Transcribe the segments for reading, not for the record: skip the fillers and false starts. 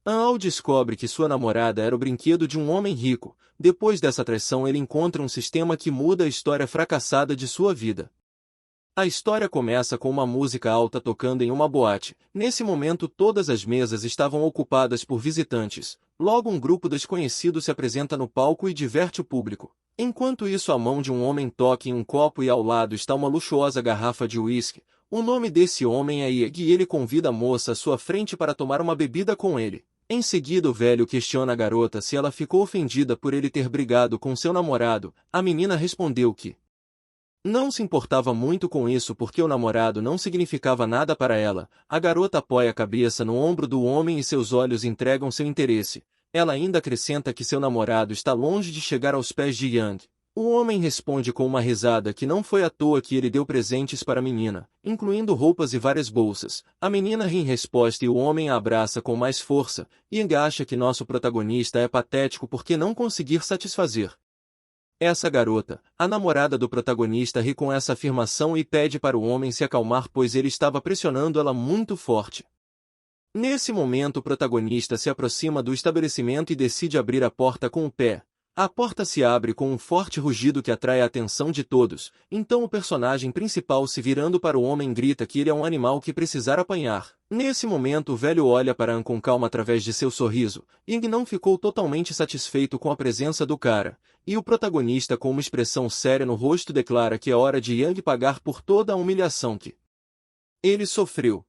Ao descobre que sua namorada era o brinquedo de um homem rico. Depois dessa traição ele encontra um sistema que muda a história fracassada de sua vida. A história começa com uma música alta tocando em uma boate. Nesse momento todas as mesas estavam ocupadas por visitantes. Logo um grupo desconhecido se apresenta no palco e diverte o público. Enquanto isso a mão de um homem toca em um copo e ao lado está uma luxuosa garrafa de uísque. O nome desse homem é Ieg e ele convida a moça à sua frente para tomar uma bebida com ele. Em seguida o velho questiona a garota se ela ficou ofendida por ele ter brigado com seu namorado. A menina respondeu que não se importava muito com isso porque o namorado não significava nada para ela. A garota apoia a cabeça no ombro do homem e seus olhos entregam seu interesse. Ela ainda acrescenta que seu namorado está longe de chegar aos pés de Yang. O homem responde com uma risada que não foi à toa que ele deu presentes para a menina, incluindo roupas e várias bolsas. A menina ri em resposta e o homem a abraça com mais força. Yang acha que nosso protagonista é patético porque não conseguir satisfazer essa garota. A namorada do protagonista ri com essa afirmação e pede para o homem se acalmar pois ele estava pressionando ela muito forte. Nesse momento o protagonista se aproxima do estabelecimento e decide abrir a porta com o pé. A porta se abre com um forte rugido que atrai a atenção de todos, então o personagem principal se virando para o homem grita que ele é um animal que precisar apanhar. Nesse momento o velho olha para An com calma através de seu sorriso. Ying não ficou totalmente satisfeito com a presença do cara, e o protagonista com uma expressão séria no rosto declara que é hora de Yang pagar por toda a humilhação que ele sofreu.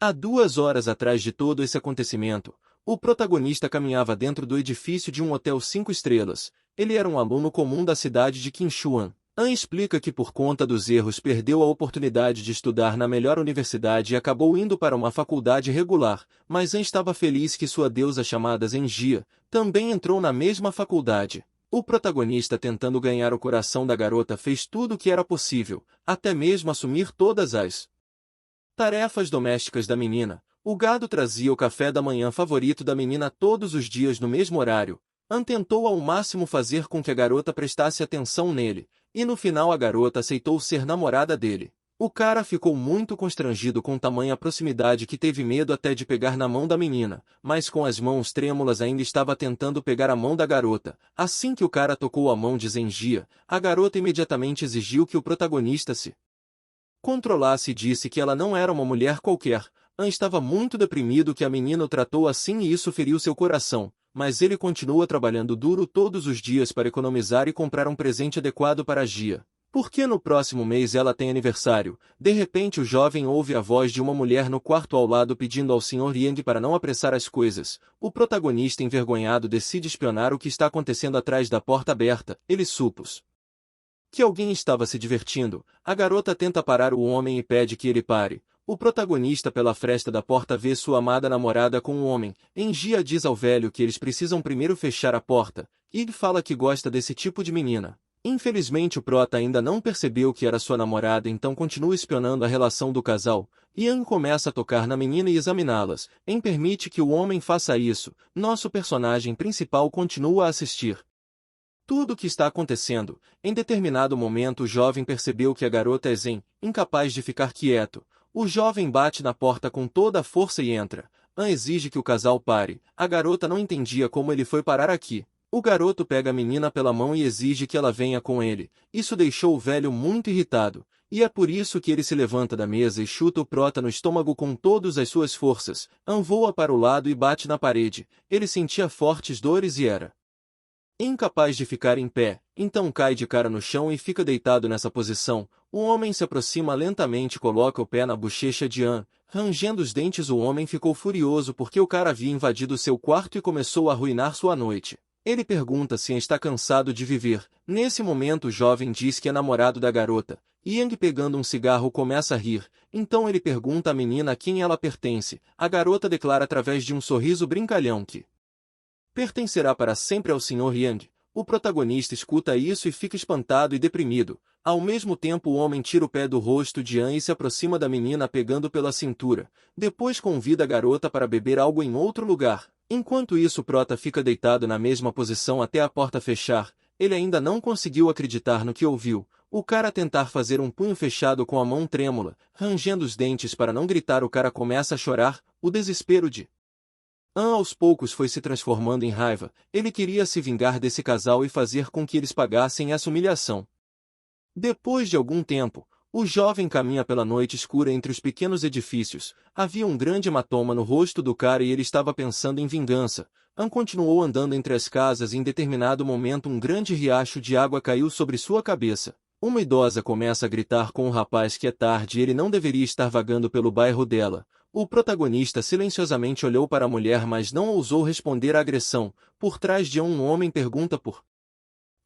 Há 2 horas atrás de todo esse acontecimento, o protagonista caminhava dentro do edifício de um hotel 5 estrelas. Ele era um aluno comum da cidade de Qinshuan. An explica que por conta dos erros perdeu a oportunidade de estudar na melhor universidade e acabou indo para uma faculdade regular, mas An estava feliz que sua deusa chamada Zenjia também entrou na mesma faculdade. O protagonista tentando ganhar o coração da garota fez tudo o que era possível, até mesmo assumir todas as tarefas domésticas da menina. O gado trazia o café da manhã favorito da menina todos os dias no mesmo horário. An tentou ao máximo fazer com que a garota prestasse atenção nele, e no final a garota aceitou ser namorada dele. O cara ficou muito constrangido com tamanha proximidade que teve medo até de pegar na mão da menina, mas com as mãos trêmulas ainda estava tentando pegar a mão da garota. Assim que o cara tocou a mão de Zenjia, a garota imediatamente exigiu que o protagonista se controlasse e disse que ela não era uma mulher qualquer. An estava muito deprimido que a menina o tratou assim e isso feriu seu coração, mas ele continua trabalhando duro todos os dias para economizar e comprar um presente adequado para Gia. Porque no próximo mês ela tem aniversário. De repente o jovem ouve a voz de uma mulher no quarto ao lado pedindo ao Sr. Yang para não apressar as coisas. O protagonista envergonhado decide espionar o que está acontecendo atrás da porta aberta. Ele supôs que alguém estava se divertindo. A garota tenta parar o homem e pede que ele pare. O protagonista pela fresta da porta vê sua amada namorada com um homem. Engia diz ao velho que eles precisam primeiro fechar a porta. Ig fala que gosta desse tipo de menina. Infelizmente o prota ainda não percebeu que era sua namorada então continua espionando a relação do casal. Yang começa a tocar na menina e examiná-las. Em permite que o homem faça isso. Nosso personagem principal continua a assistir tudo o que está acontecendo. Em determinado momento o jovem percebeu que a garota é zen, incapaz de ficar quieto. O jovem bate na porta com toda a força e entra. An exige que o casal pare. A garota não entendia como ele foi parar aqui. O garoto pega a menina pela mão e exige que ela venha com ele. Isso deixou o velho muito irritado. E é por isso que ele se levanta da mesa e chuta o prota no estômago com todas as suas forças. An voa para o lado e bate na parede. Ele sentia fortes dores e era incapaz de ficar em pé, então cai de cara no chão e fica deitado nessa posição. O homem se aproxima lentamente e coloca o pé na bochecha de An. Rangendo os dentes o homem ficou furioso porque o cara havia invadido seu quarto e começou a arruinar sua noite. Ele pergunta se está cansado de viver. Nesse momento o jovem diz que é namorado da garota. Yang pegando um cigarro começa a rir. Então ele pergunta à menina a quem ela pertence. A garota declara através de um sorriso brincalhão que pertencerá para sempre ao Sr. Yang. O protagonista escuta isso e fica espantado e deprimido. Ao mesmo tempo o homem tira o pé do rosto de An e se aproxima da menina pegando pela cintura. Depois convida a garota para beber algo em outro lugar. Enquanto isso o prota fica deitado na mesma posição até a porta fechar. Ele ainda não conseguiu acreditar no que ouviu. O cara tentar fazer um punho fechado com a mão trêmula, rangendo os dentes para não gritar o cara começa a chorar. O desespero de An aos poucos foi se transformando em raiva, ele queria se vingar desse casal e fazer com que eles pagassem essa humilhação. Depois de algum tempo, o jovem caminha pela noite escura entre os pequenos edifícios. Havia um grande hematoma no rosto do cara e ele estava pensando em vingança. An continuou andando entre as casas e em determinado momento um grande riacho de água caiu sobre sua cabeça. Uma idosa começa a gritar com o rapaz que é tarde e ele não deveria estar vagando pelo bairro dela. O protagonista silenciosamente olhou para a mulher mas não ousou responder à agressão. Por trás de um homem pergunta por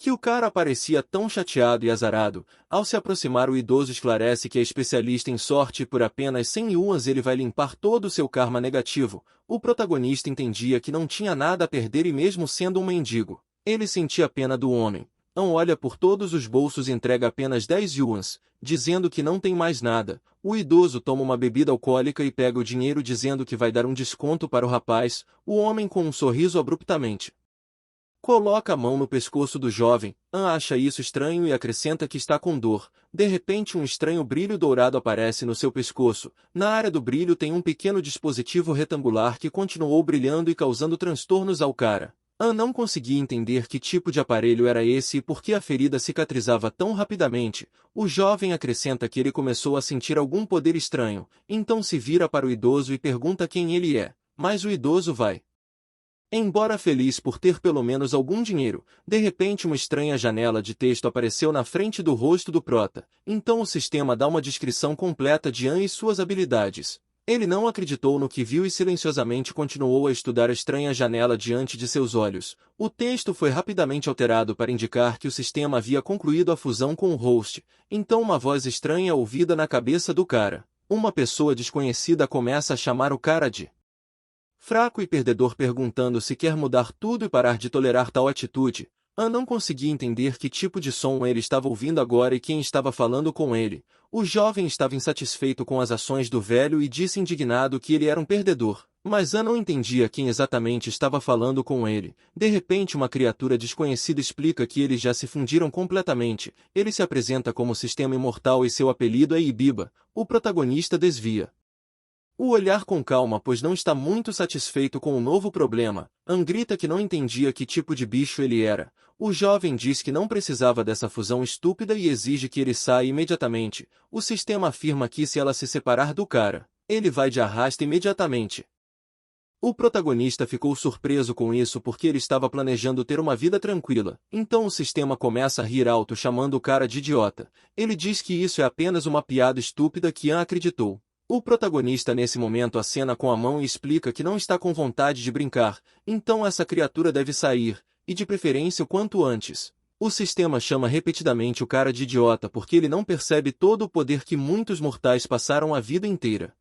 que o cara parecia tão chateado e azarado. Ao se aproximar o idoso esclarece que é especialista em sorte e por apenas 100 yuans ele vai limpar todo o seu karma negativo. O protagonista entendia que não tinha nada a perder e mesmo sendo um mendigo, ele sentia pena do homem. An olha por todos os bolsos e entrega apenas 10 yuans, dizendo que não tem mais nada. O idoso toma uma bebida alcoólica e pega o dinheiro dizendo que vai dar um desconto para o rapaz. O homem com um sorriso abruptamente coloca a mão no pescoço do jovem. An acha isso estranho e acrescenta que está com dor. De repente um estranho brilho dourado aparece no seu pescoço. Na área do brilho tem um pequeno dispositivo retangular que continuou brilhando e causando transtornos ao cara. An não conseguia entender que tipo de aparelho era esse e por que a ferida cicatrizava tão rapidamente. O jovem acrescenta que ele começou a sentir algum poder estranho, então se vira para o idoso e pergunta quem ele é. Mas o idoso vai embora feliz por ter pelo menos algum dinheiro. De repente uma estranha janela de texto apareceu na frente do rosto do prota. Então o sistema dá uma descrição completa de An e suas habilidades. Ele não acreditou no que viu e silenciosamente continuou a estudar a estranha janela diante de seus olhos. O texto foi rapidamente alterado para indicar que o sistema havia concluído a fusão com o host. Então uma voz estranha é ouvida na cabeça do cara. Uma pessoa desconhecida começa a chamar o cara de fraco e perdedor perguntando se quer mudar tudo e parar de tolerar tal atitude. An não conseguia entender que tipo de som ele estava ouvindo agora e quem estava falando com ele. O jovem estava insatisfeito com as ações do velho e disse indignado que ele era um perdedor. Mas An não entendia quem exatamente estava falando com ele. De repente uma criatura desconhecida explica que eles já se fundiram completamente. Ele se apresenta como sistema imortal e seu apelido é Ibiba. O protagonista desvia o olhar com calma pois não está muito satisfeito com o novo problema. An grita que não entendia que tipo de bicho ele era. O jovem diz que não precisava dessa fusão estúpida e exige que ele saia imediatamente. O sistema afirma que se ela se separar do cara, ele vai de arrasto imediatamente. O protagonista ficou surpreso com isso porque ele estava planejando ter uma vida tranquila. Então o sistema começa a rir alto chamando o cara de idiota. Ele diz que isso é apenas uma piada estúpida que An acreditou. O protagonista nesse momento acena com a mão e explica que não está com vontade de brincar, então essa criatura deve sair, e de preferência o quanto antes. O sistema chama repetidamente o cara de idiota porque ele não percebe todo o poder que muitos mortais passaram a vida inteira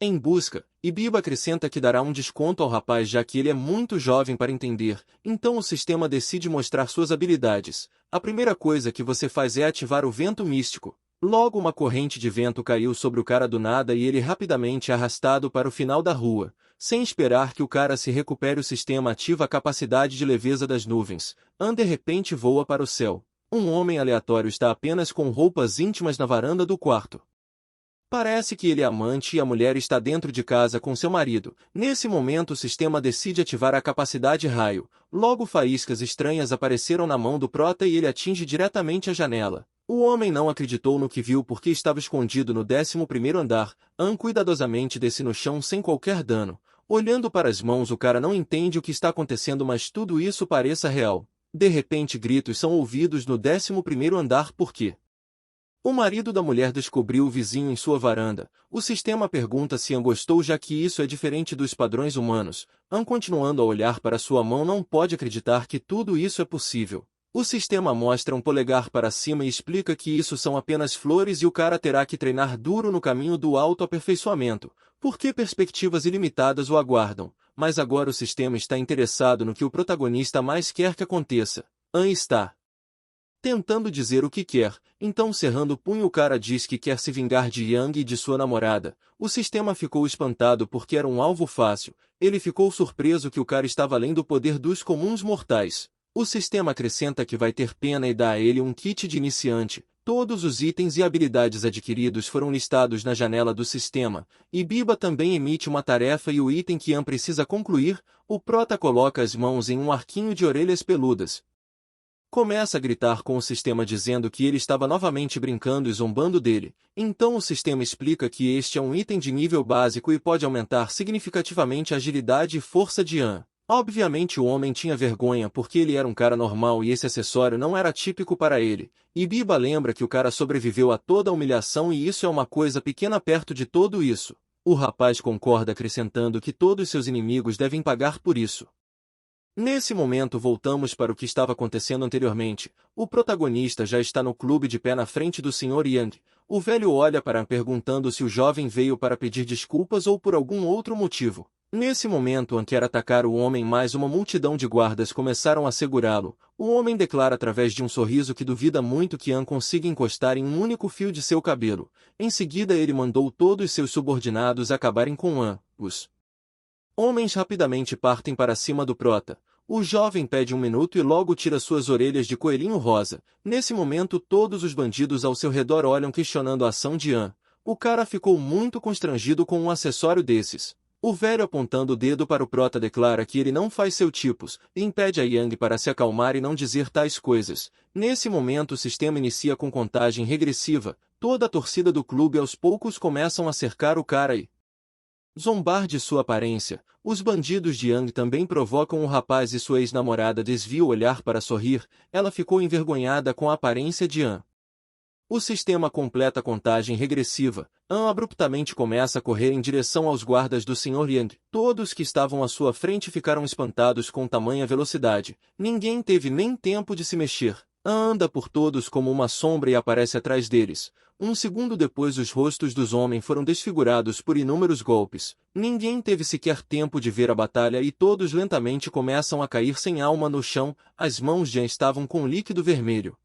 em busca. Ibiba acrescenta que dará um desconto ao rapaz já que ele é muito jovem para entender, então o sistema decide mostrar suas habilidades. A primeira coisa que você faz é ativar o vento místico. Logo uma corrente de vento caiu sobre o cara do nada e ele rapidamente é arrastado para o final da rua. Sem esperar que o cara se recupere o sistema ativa a capacidade de leveza das nuvens. An de repente voa para o céu. Um homem aleatório está apenas com roupas íntimas na varanda do quarto. Parece que ele é amante e a mulher está dentro de casa com seu marido. Nesse momento o sistema decide ativar a capacidade raio. Logo faíscas estranhas apareceram na mão do prota e ele atinge diretamente a janela. O homem não acreditou no que viu porque estava escondido no 11º andar. An cuidadosamente desce no chão sem qualquer dano. Olhando para as mãos o cara não entende o que está acontecendo mas tudo isso pareça real. De repente gritos são ouvidos no 11º andar porque o marido da mulher descobriu o vizinho em sua varanda. O sistema pergunta se An gostou já que isso é diferente dos padrões humanos. An continuando a olhar para sua mão não pode acreditar que tudo isso é possível. O sistema mostra um polegar para cima e explica que isso são apenas flores e o cara terá que treinar duro no caminho do autoaperfeiçoamento, porque perspectivas ilimitadas o aguardam. Mas agora o sistema está interessado no que o protagonista mais quer que aconteça. An está tentando dizer o que quer, então cerrando o punho o cara diz que quer se vingar de Yang e de sua namorada. O sistema ficou espantado porque era um alvo fácil. Ele ficou surpreso que o cara estava além do poder dos comuns mortais. O sistema acrescenta que vai ter pena e dá a ele um kit de iniciante. Todos os itens e habilidades adquiridos foram listados na janela do sistema, e Biba também emite uma tarefa e o item que Ian precisa concluir, o prota coloca as mãos em um arquinho de orelhas peludas. Começa a gritar com o sistema dizendo que ele estava novamente brincando e zombando dele, então o sistema explica que este é um item de nível básico e pode aumentar significativamente a agilidade e força de Ian. Obviamente o homem tinha vergonha porque ele era um cara normal e esse acessório não era típico para ele, e Biba lembra que o cara sobreviveu a toda a humilhação e isso é uma coisa pequena perto de tudo isso. O rapaz concorda acrescentando que todos seus inimigos devem pagar por isso. Nesse momento voltamos para o que estava acontecendo anteriormente. O protagonista já está no clube de pé na frente do Sr. Yang. O velho olha para Ian perguntando se o jovem veio para pedir desculpas ou por algum outro motivo. Nesse momento Ian quer atacar o homem, mas uma multidão de guardas começaram a segurá-lo. O homem declara através de um sorriso que duvida muito que Ian consiga encostar em um único fio de seu cabelo. Em seguida ele mandou todos seus subordinados acabarem com Ian. Os homens rapidamente partem para cima do prota. O jovem pede 1 minuto e logo tira suas orelhas de coelhinho rosa. Nesse momento todos os bandidos ao seu redor olham questionando a ação de Ian. O cara ficou muito constrangido com um acessório desses. O velho apontando o dedo para o prota declara que ele não faz seu tipos, e impede a Yang para se acalmar e não dizer tais coisas. Nesse momento o sistema inicia com contagem regressiva. Toda a torcida do clube aos poucos começam a cercar o cara e zombar de sua aparência. Os bandidos de Yang também provocam o rapaz e sua ex-namorada desvia o olhar para sorrir. Ela ficou envergonhada com a aparência de Ian. O sistema completa a contagem regressiva. Ian abruptamente começa a correr em direção aos guardas do Sr. Yang. Todos que estavam à sua frente ficaram espantados com tamanha velocidade. Ninguém teve nem tempo de se mexer. Ian anda por todos como uma sombra e aparece atrás deles. Um segundo depois os rostos dos homens foram desfigurados por inúmeros golpes. Ninguém teve sequer tempo de ver a batalha e todos lentamente começam a cair sem alma no chão. As mãos já estavam com líquido vermelho.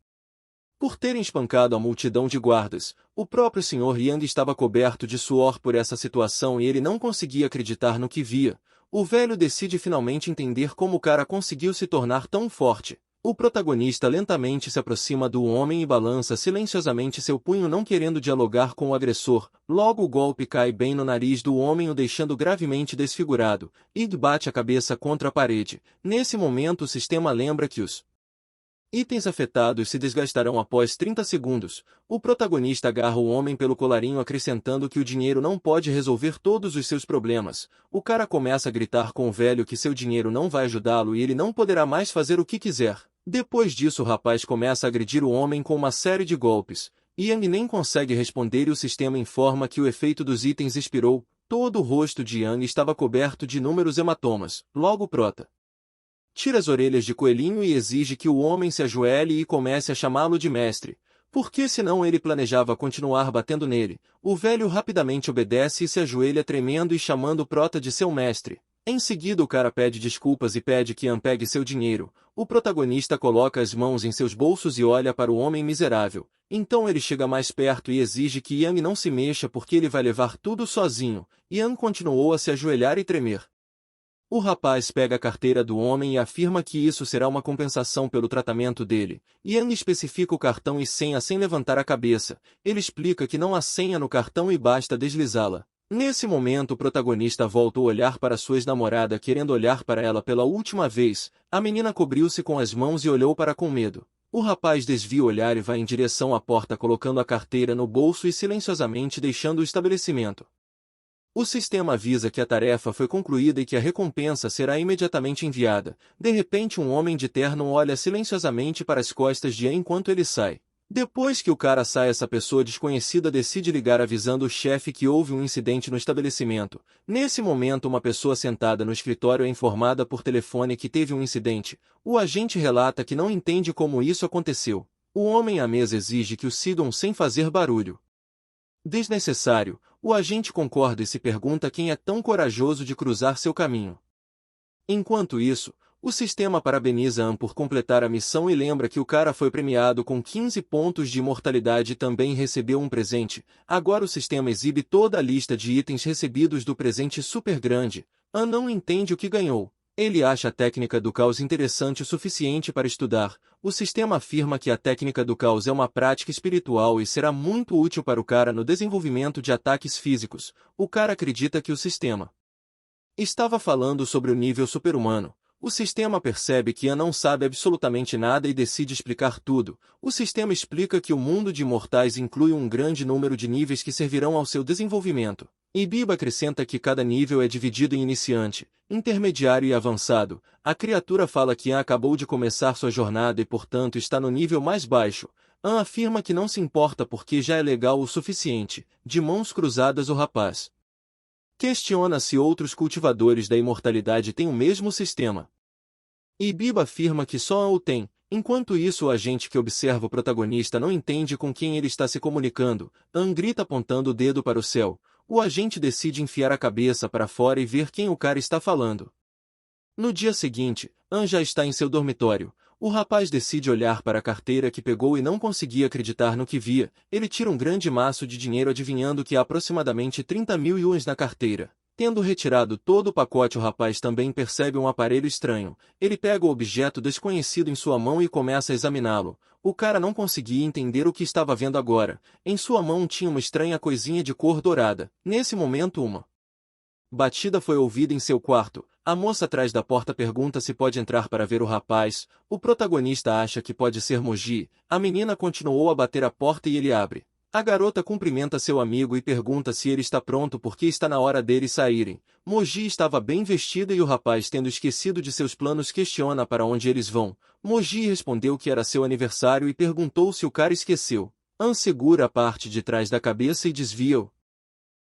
Por terem espancado a multidão de guardas, o próprio Sr. Yang estava coberto de suor por essa situação e ele não conseguia acreditar no que via. O velho decide finalmente entender como o cara conseguiu se tornar tão forte. O protagonista lentamente se aproxima do homem e balança silenciosamente seu punho não querendo dialogar com o agressor. Logo o golpe cai bem no nariz do homem o deixando gravemente desfigurado. Ig bate a cabeça contra a parede. Nesse momento o sistema lembra que os itens afetados se desgastarão após 30 segundos. O protagonista agarra o homem pelo colarinho acrescentando que o dinheiro não pode resolver todos os seus problemas. O cara começa a gritar com o velho que seu dinheiro não vai ajudá-lo e ele não poderá mais fazer o que quiser. Depois disso o rapaz começa a agredir o homem com uma série de golpes. Yang nem consegue responder e o sistema informa que o efeito dos itens expirou. Todo o rosto de Yang estava coberto de inúmeros hematomas. Logo o prota tira as orelhas de coelhinho e exige que o homem se ajoelhe e comece a chamá-lo de mestre, porque senão ele planejava continuar batendo nele. O velho rapidamente obedece e se ajoelha tremendo e chamando o prota de seu mestre. Em seguida o cara pede desculpas e pede que Ian pegue seu dinheiro. O protagonista coloca as mãos em seus bolsos e olha para o homem miserável. Então ele chega mais perto e exige que Ian não se mexa porque ele vai levar tudo sozinho. Ian continuou a se ajoelhar e tremer. O rapaz pega a carteira do homem e afirma que isso será uma compensação pelo tratamento dele. Ian especifica o cartão e senha sem levantar a cabeça. Ele explica que não há senha no cartão e basta deslizá-la. Nesse momento o protagonista volta a olhar para sua ex-namorada querendo olhar para ela pela última vez. A menina cobriu-se com as mãos e olhou para com medo. O rapaz desvia o olhar e vai em direção à porta colocando a carteira no bolso e silenciosamente deixando o estabelecimento. O sistema avisa que a tarefa foi concluída e que a recompensa será imediatamente enviada. De repente um homem de terno olha silenciosamente para as costas de Ian enquanto ele sai. Depois que o cara sai, essa pessoa desconhecida decide ligar avisando o chefe que houve um incidente no estabelecimento. Nesse momento uma pessoa sentada no escritório é informada por telefone que teve um incidente. O agente relata que não entende como isso aconteceu. O homem à mesa exige que o sigam sem fazer barulho desnecessário. O agente concorda e se pergunta quem é tão corajoso de cruzar seu caminho. Enquanto isso, o sistema parabeniza Ian por completar a missão e lembra que o cara foi premiado com 15 pontos de imortalidade e também recebeu um presente. Agora o sistema exibe toda a lista de itens recebidos do presente super grande. Ian não entende o que ganhou. Ele acha a técnica do caos interessante o suficiente para estudar. O sistema afirma que a técnica do caos é uma prática espiritual e será muito útil para o cara no desenvolvimento de ataques físicos. O cara acredita que o sistema estava falando sobre o nível super-humano. O sistema percebe que An não sabe absolutamente nada e decide explicar tudo. O sistema explica que o mundo de imortais inclui um grande número de níveis que servirão ao seu desenvolvimento. E Biba acrescenta que cada nível é dividido em iniciante, intermediário e avançado. A criatura fala que An acabou de começar sua jornada e, portanto, está no nível mais baixo. An afirma que não se importa porque já é legal o suficiente. De mãos cruzadas o rapaz questiona se outros cultivadores da imortalidade têm o mesmo sistema. E Biba afirma que só An o tem. Enquanto isso, o agente que observa o protagonista não entende com quem ele está se comunicando. An grita apontando o dedo para o céu. O agente decide enfiar a cabeça para fora e ver quem o cara está falando. No dia seguinte, An já está em seu dormitório. O rapaz decide olhar para a carteira que pegou e não conseguia acreditar no que via. Ele tira um grande maço de dinheiro adivinhando que há aproximadamente 30.000 yuans na carteira. Tendo retirado todo o pacote, o rapaz também percebe um aparelho estranho. Ele pega o objeto desconhecido em sua mão e começa a examiná-lo. O cara não conseguia entender o que estava vendo agora. Em sua mão tinha uma estranha coisinha de cor dourada. Nesse momento, uma batida foi ouvida em seu quarto. A moça atrás da porta pergunta se pode entrar para ver o rapaz. O protagonista acha que pode ser Moji. A menina continuou a bater a porta e ele abre. A garota cumprimenta seu amigo e pergunta se ele está pronto porque está na hora deles saírem. Moji estava bem vestida e o rapaz, tendo esquecido de seus planos, questiona para onde eles vão. Moji respondeu que era seu aniversário e perguntou se o cara esqueceu. An segura a parte de trás da cabeça e desvia-o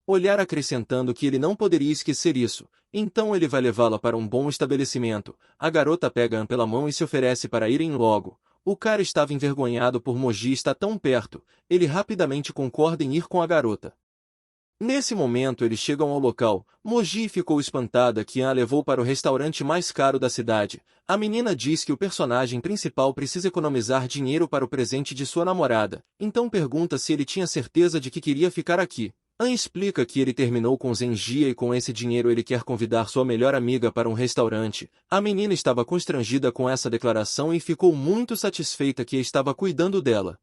olhar, acrescentando que ele não poderia esquecer isso. Então ele vai levá-la para um bom estabelecimento. A garota pega An pela mão e se oferece para irem logo. O cara estava envergonhado por Moji estar tão perto. Ele rapidamente concorda em ir com a garota. Nesse momento eles chegam ao local. Moji ficou espantada que An a levou para o restaurante mais caro da cidade. A menina diz que o personagem principal precisa economizar dinheiro para o presente de sua namorada. Então pergunta se ele tinha certeza de que queria ficar aqui. An explica que ele terminou com Zenjia e com esse dinheiro ele quer convidar sua melhor amiga para um restaurante. A menina estava constrangida com essa declaração e ficou muito satisfeita que estava cuidando dela.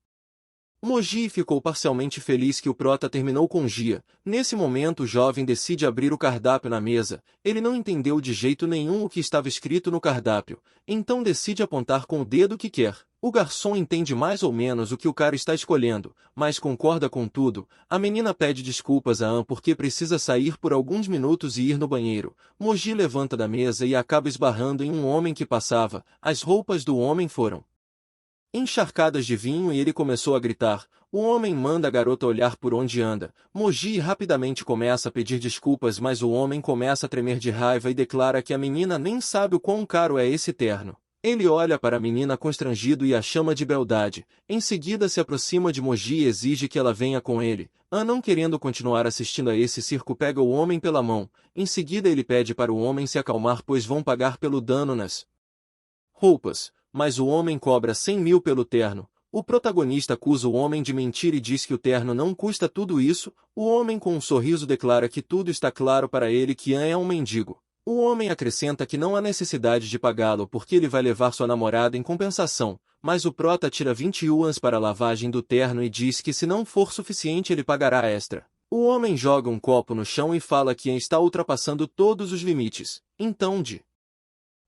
Moji ficou parcialmente feliz que o prota terminou com Gia. Nesse momento o jovem decide abrir o cardápio na mesa. Ele não entendeu de jeito nenhum o que estava escrito no cardápio. Então decide apontar com o dedo o que quer. O garçom entende mais ou menos o que o cara está escolhendo, mas concorda com tudo. A menina pede desculpas a An porque precisa sair por alguns minutos e ir no banheiro. Moji levanta da mesa e acaba esbarrando em um homem que passava. As roupas do homem foram encharcadas de vinho e ele começou a gritar. O homem manda a garota olhar por onde anda. Moji rapidamente começa a pedir desculpas, mas o homem começa a tremer de raiva e declara que a menina nem sabe o quão caro é esse terno. Ele olha para a menina constrangido e a chama de beldade. Em seguida se aproxima de Moji e exige que ela venha com ele. An, não querendo continuar assistindo a esse circo, pega o homem pela mão. Em seguida ele pede para o homem se acalmar, pois vão pagar pelo dano nas roupas. Mas o homem cobra 100.000 pelo terno. O protagonista acusa o homem de mentir e diz que o terno não custa tudo isso. O homem com um sorriso declara que tudo está claro para ele, que An é um mendigo. O homem acrescenta que não há necessidade de pagá-lo porque ele vai levar sua namorada em compensação, mas o prota tira 20 yuans para a lavagem do terno e diz que se não for suficiente ele pagará extra. O homem joga um copo no chão e fala que An está ultrapassando todos os limites. Então de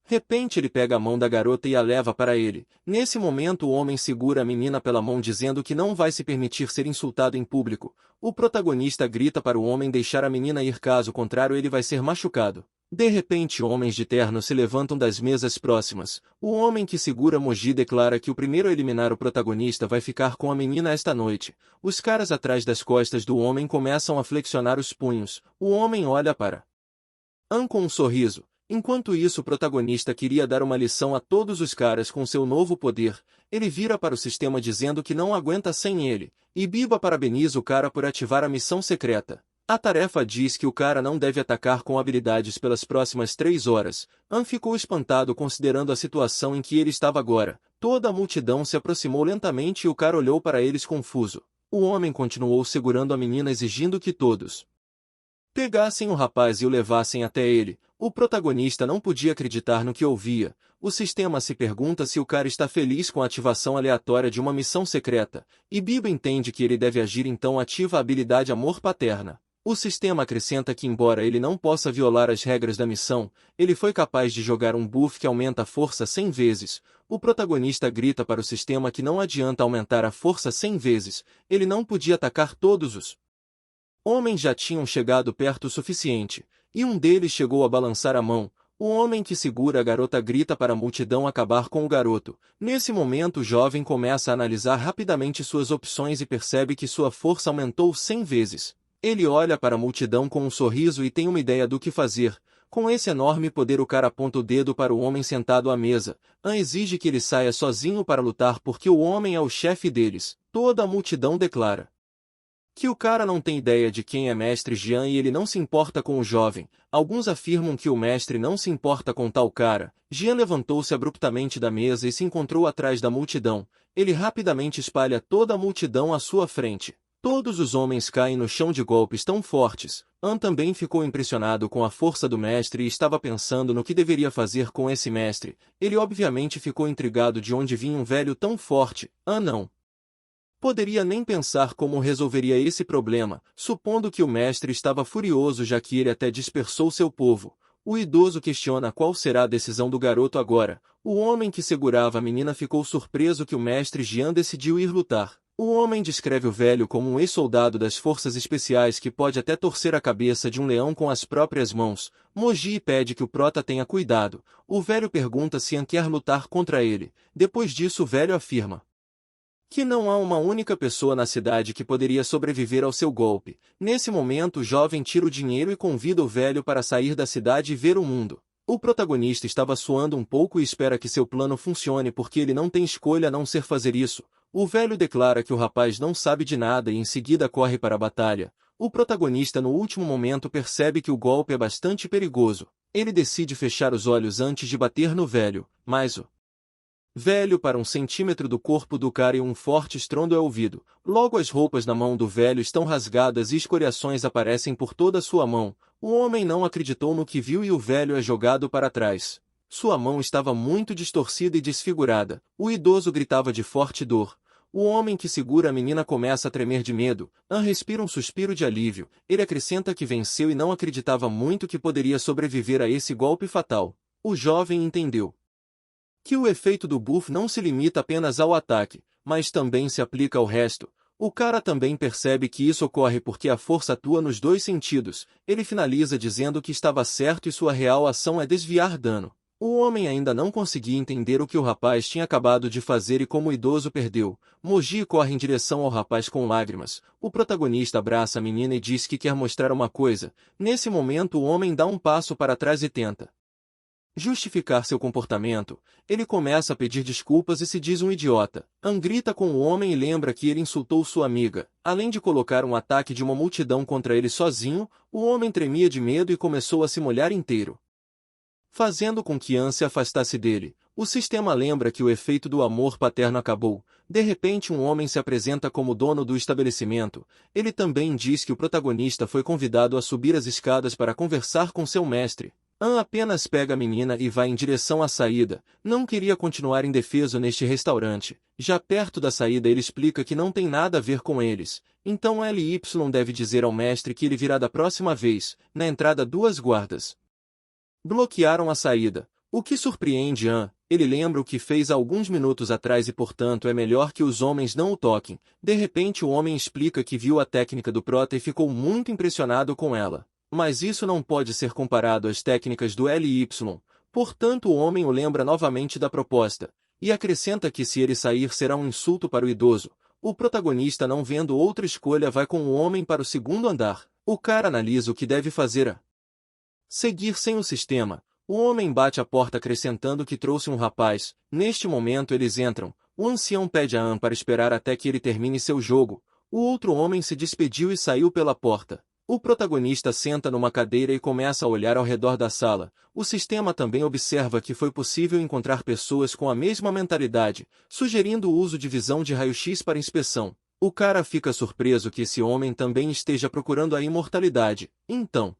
repente ele pega a mão da garota e a leva para ele. Nesse momento o homem segura a menina pela mão dizendo que não vai se permitir ser insultado em público. O protagonista grita para o homem deixar a menina ir, caso contrário ele vai ser machucado. De repente homens de terno se levantam das mesas próximas. O homem que segura Moji declara que o primeiro a eliminar o protagonista vai ficar com a menina esta noite. Os caras atrás das costas do homem começam a flexionar os punhos. O homem olha para An com um sorriso. Enquanto isso, o protagonista queria dar uma lição a todos os caras com seu novo poder. Ele vira para o sistema dizendo que não aguenta sem ele, e Biba parabeniza o cara por ativar a missão secreta. A tarefa diz que o cara não deve atacar com habilidades pelas próximas 3 horas. An ficou espantado considerando a situação em que ele estava agora. Toda a multidão se aproximou lentamente e o cara olhou para eles confuso. O homem continuou segurando a menina exigindo que todos Pegassem o rapaz e o levassem até ele, o protagonista não podia acreditar no que ouvia. O sistema se pergunta se o cara está feliz com a ativação aleatória de uma missão secreta, e Biba entende que ele deve agir, então ativa a habilidade Amor Paterna. O sistema acrescenta que, embora ele não possa violar as regras da missão, ele foi capaz de jogar um buff que aumenta a força 100 vezes. O protagonista grita para o sistema que não adianta aumentar a força 100 vezes, ele não podia atacar todos os homens já tinham chegado perto o suficiente, e um deles chegou a balançar a mão. O homem que segura a garota grita para a multidão acabar com o garoto. Nesse momento o jovem começa a analisar rapidamente suas opções e percebe que sua força aumentou 100 vezes. Ele olha para a multidão com um sorriso e tem uma ideia do que fazer. Com esse enorme poder o cara aponta o dedo para o homem sentado à mesa. An exige que ele saia sozinho para lutar porque o homem é o chefe deles. Toda a multidão declara que o cara não tem ideia de quem é Mestre Jian e ele não se importa com o jovem. Alguns afirmam que o mestre não se importa com tal cara. Jian levantou-se abruptamente da mesa e se encontrou atrás da multidão. Ele rapidamente espalha toda a multidão à sua frente. Todos os homens caem no chão de golpes tão fortes. An também ficou impressionado com a força do mestre e estava pensando no que deveria fazer com esse mestre. Ele obviamente ficou intrigado de onde vinha um velho tão forte. An não poderia nem pensar como resolveria esse problema, supondo que o mestre estava furioso já que ele até dispersou seu povo. O idoso questiona qual será a decisão do garoto agora. O homem que segurava a menina ficou surpreso que o mestre Jian decidiu ir lutar. O homem descreve o velho como um ex-soldado das forças especiais que pode até torcer a cabeça de um leão com as próprias mãos. Moji pede que o prota tenha cuidado. O velho pergunta se An quer lutar contra ele. Depois disso o velho afirma que não há uma única pessoa na cidade que poderia sobreviver ao seu golpe. Nesse momento o jovem tira o dinheiro e convida o velho para sair da cidade e ver o mundo. O protagonista estava suando um pouco e espera que seu plano funcione porque ele não tem escolha a não ser fazer isso. O velho declara que o rapaz não sabe de nada e em seguida corre para a batalha. O protagonista no último momento percebe que o golpe é bastante perigoso. Ele decide fechar os olhos antes de bater no velho, mas o velho para 1 centímetro do corpo do cara e um forte estrondo é ouvido. Logo as roupas na mão do velho estão rasgadas e escoriações aparecem por toda a sua mão. O homem não acreditou no que viu e o velho é jogado para trás. Sua mão estava muito distorcida e desfigurada. O idoso gritava de forte dor. O homem que segura a menina começa a tremer de medo. An respira um suspiro de alívio. Ele acrescenta que venceu e não acreditava muito que poderia sobreviver a esse golpe fatal. O jovem entendeu que o efeito do buff não se limita apenas ao ataque, mas também se aplica ao resto. O cara também percebe que isso ocorre porque a força atua nos dois sentidos. Ele finaliza dizendo que estava certo e sua real ação é desviar dano. O homem ainda não conseguia entender o que o rapaz tinha acabado de fazer e como o idoso perdeu. Moji corre em direção ao rapaz com lágrimas. O protagonista abraça a menina e diz que quer mostrar uma coisa. Nesse momento o homem dá um passo para trás e tenta justificar seu comportamento. Ele começa a pedir desculpas e se diz um idiota. An grita com o homem e lembra que ele insultou sua amiga. Além de colocar um ataque de uma multidão contra ele sozinho, o homem tremia de medo e começou a se molhar inteiro, fazendo com que An se afastasse dele. O sistema lembra que o efeito do amor paterno acabou. De repente um homem se apresenta como dono do estabelecimento. Ele também diz que o protagonista foi convidado a subir as escadas para conversar com seu mestre. An apenas pega a menina e vai em direção à saída. Não queria continuar indefeso neste restaurante. Já perto da saída ele explica que não tem nada a ver com eles. Então LY deve dizer ao mestre que ele virá da próxima vez. Na entrada 2 guardas bloquearam a saída. O que surpreende An, ele lembra o que fez há alguns minutos atrás e portanto é melhor que os homens não o toquem. De repente o homem explica que viu a técnica do prota e ficou muito impressionado com ela. Mas isso não pode ser comparado às técnicas do LY, portanto o homem o lembra novamente da proposta, e acrescenta que se ele sair será um insulto para o idoso. O protagonista, não vendo outra escolha, vai com o homem para o segundo andar. O cara analisa o que deve fazer a seguir sem o sistema. O homem bate a porta acrescentando que trouxe um rapaz. Neste momento eles entram. O ancião pede a An para esperar até que ele termine seu jogo. O outro homem se despediu e saiu pela porta. O protagonista senta numa cadeira e começa a olhar ao redor da sala. O sistema também observa que foi possível encontrar pessoas com a mesma mentalidade, sugerindo o uso de visão de raio-x para inspeção. O cara fica surpreso que esse homem também esteja procurando a imortalidade. Então,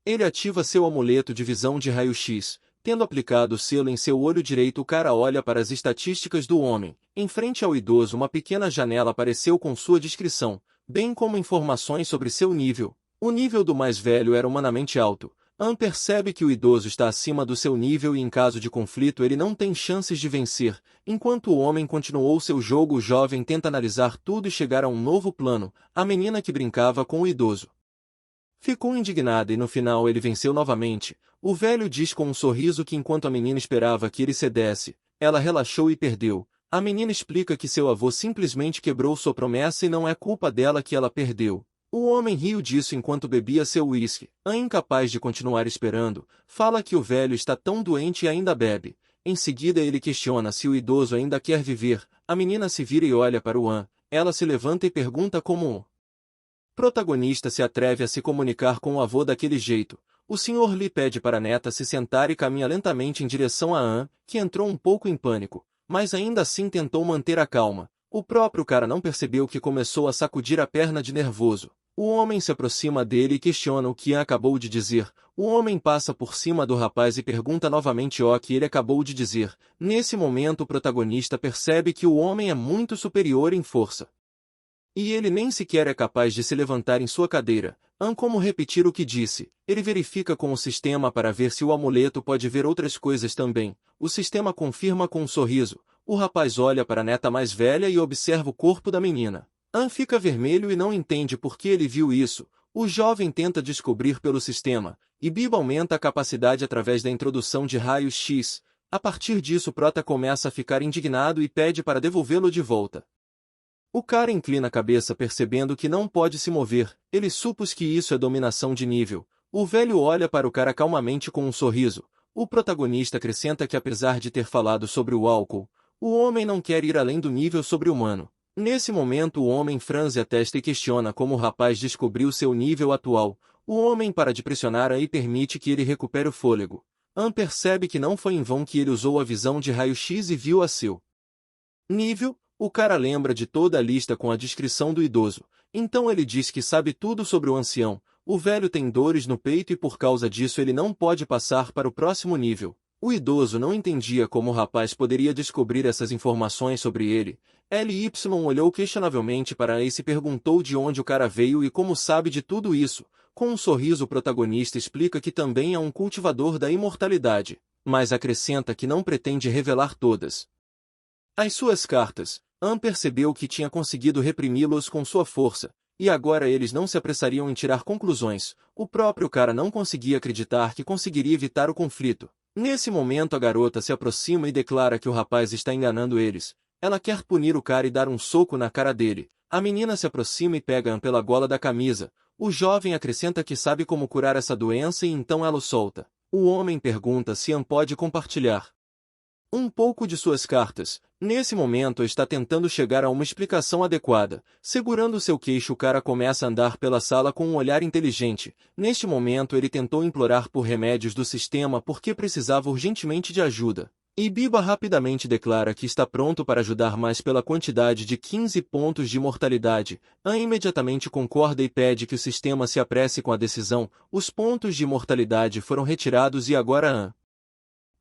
ele ativa seu amuleto de visão de raio-x. Tendo aplicado o selo em seu olho direito, o cara olha para as estatísticas do homem. Em frente ao idoso, uma pequena janela apareceu com sua descrição, bem como informações sobre seu nível. O nível do mais velho era humanamente alto. An percebe que o idoso está acima do seu nível e em caso de conflito ele não tem chances de vencer. Enquanto o homem continuou seu jogo, o jovem tenta analisar tudo e chegar a um novo plano. A menina que brincava com o idoso ficou indignada e no final ele venceu novamente. O velho diz com um sorriso que enquanto a menina esperava que ele cedesse, ela relaxou e perdeu. A menina explica que seu avô simplesmente quebrou sua promessa e não é culpa dela que ela perdeu. O homem riu disso enquanto bebia seu uísque. An, incapaz de continuar esperando, fala que o velho está tão doente e ainda bebe. Em seguida ele questiona se o idoso ainda quer viver. A menina se vira e olha para o An. Ela se levanta e pergunta como o protagonista se atreve a se comunicar com o avô daquele jeito. O Sr. Lee pede para a neta se sentar e caminha lentamente em direção a An, que entrou um pouco em pânico, mas ainda assim tentou manter a calma. O próprio cara não percebeu que começou a sacudir a perna de nervoso. O homem se aproxima dele e questiona o que An acabou de dizer. O homem passa por cima do rapaz e pergunta novamente o que ele acabou de dizer. Nesse momento o protagonista percebe que o homem é muito superior em força. E ele nem sequer é capaz de se levantar em sua cadeira. An, como repetir o que disse? Ele verifica com o sistema para ver se o amuleto pode ver outras coisas também. O sistema confirma com um sorriso. O rapaz olha para a neta mais velha e observa o corpo da menina. An fica vermelho e não entende por que ele viu isso. O jovem tenta descobrir pelo sistema, e Biba aumenta a capacidade através da introdução de raios X. A partir disso o prota começa a ficar indignado e pede para devolvê-lo de volta. O cara inclina a cabeça percebendo que não pode se mover. Ele supôs que isso é dominação de nível. O velho olha para o cara calmamente com um sorriso. O protagonista acrescenta que apesar de ter falado sobre o álcool, o homem não quer ir além do nível sobre-humano. Nesse momento o homem franze a testa e questiona como o rapaz descobriu seu nível atual. O homem para de pressionar e permite que ele recupere o fôlego. An percebe que não foi em vão que ele usou a visão de raio-x e viu a seu nível. O cara lembra de toda a lista com a descrição do idoso. Então ele diz que sabe tudo sobre o ancião. O velho tem dores no peito e por causa disso ele não pode passar para o próximo nível. O idoso não entendia como o rapaz poderia descobrir essas informações sobre ele. LY olhou questionavelmente para Ace e perguntou de onde o cara veio e como sabe de tudo isso. Com um sorriso o protagonista explica que também é um cultivador da imortalidade, mas acrescenta que não pretende revelar todas as suas cartas. An percebeu que tinha conseguido reprimi-los com sua força, e agora eles não se apressariam em tirar conclusões. O próprio cara não conseguia acreditar que conseguiria evitar o conflito. Nesse momento a garota se aproxima e declara que o rapaz está enganando eles. Ela quer punir o cara e dar um soco na cara dele. A menina se aproxima e pega An pela gola da camisa. O jovem acrescenta que sabe como curar essa doença e então ela o solta. O homem pergunta se An pode compartilhar um pouco de suas cartas. Nesse momento está tentando chegar a uma explicação adequada. Segurando seu queixo o cara começa a andar pela sala com um olhar inteligente. Neste momento ele tentou implorar por remédios do sistema porque precisava urgentemente de ajuda. E Biba rapidamente declara que está pronto para ajudar, mas pela quantidade de 15 pontos de mortalidade. An imediatamente concorda e pede que o sistema se apresse com a decisão. Os pontos de mortalidade foram retirados e agora An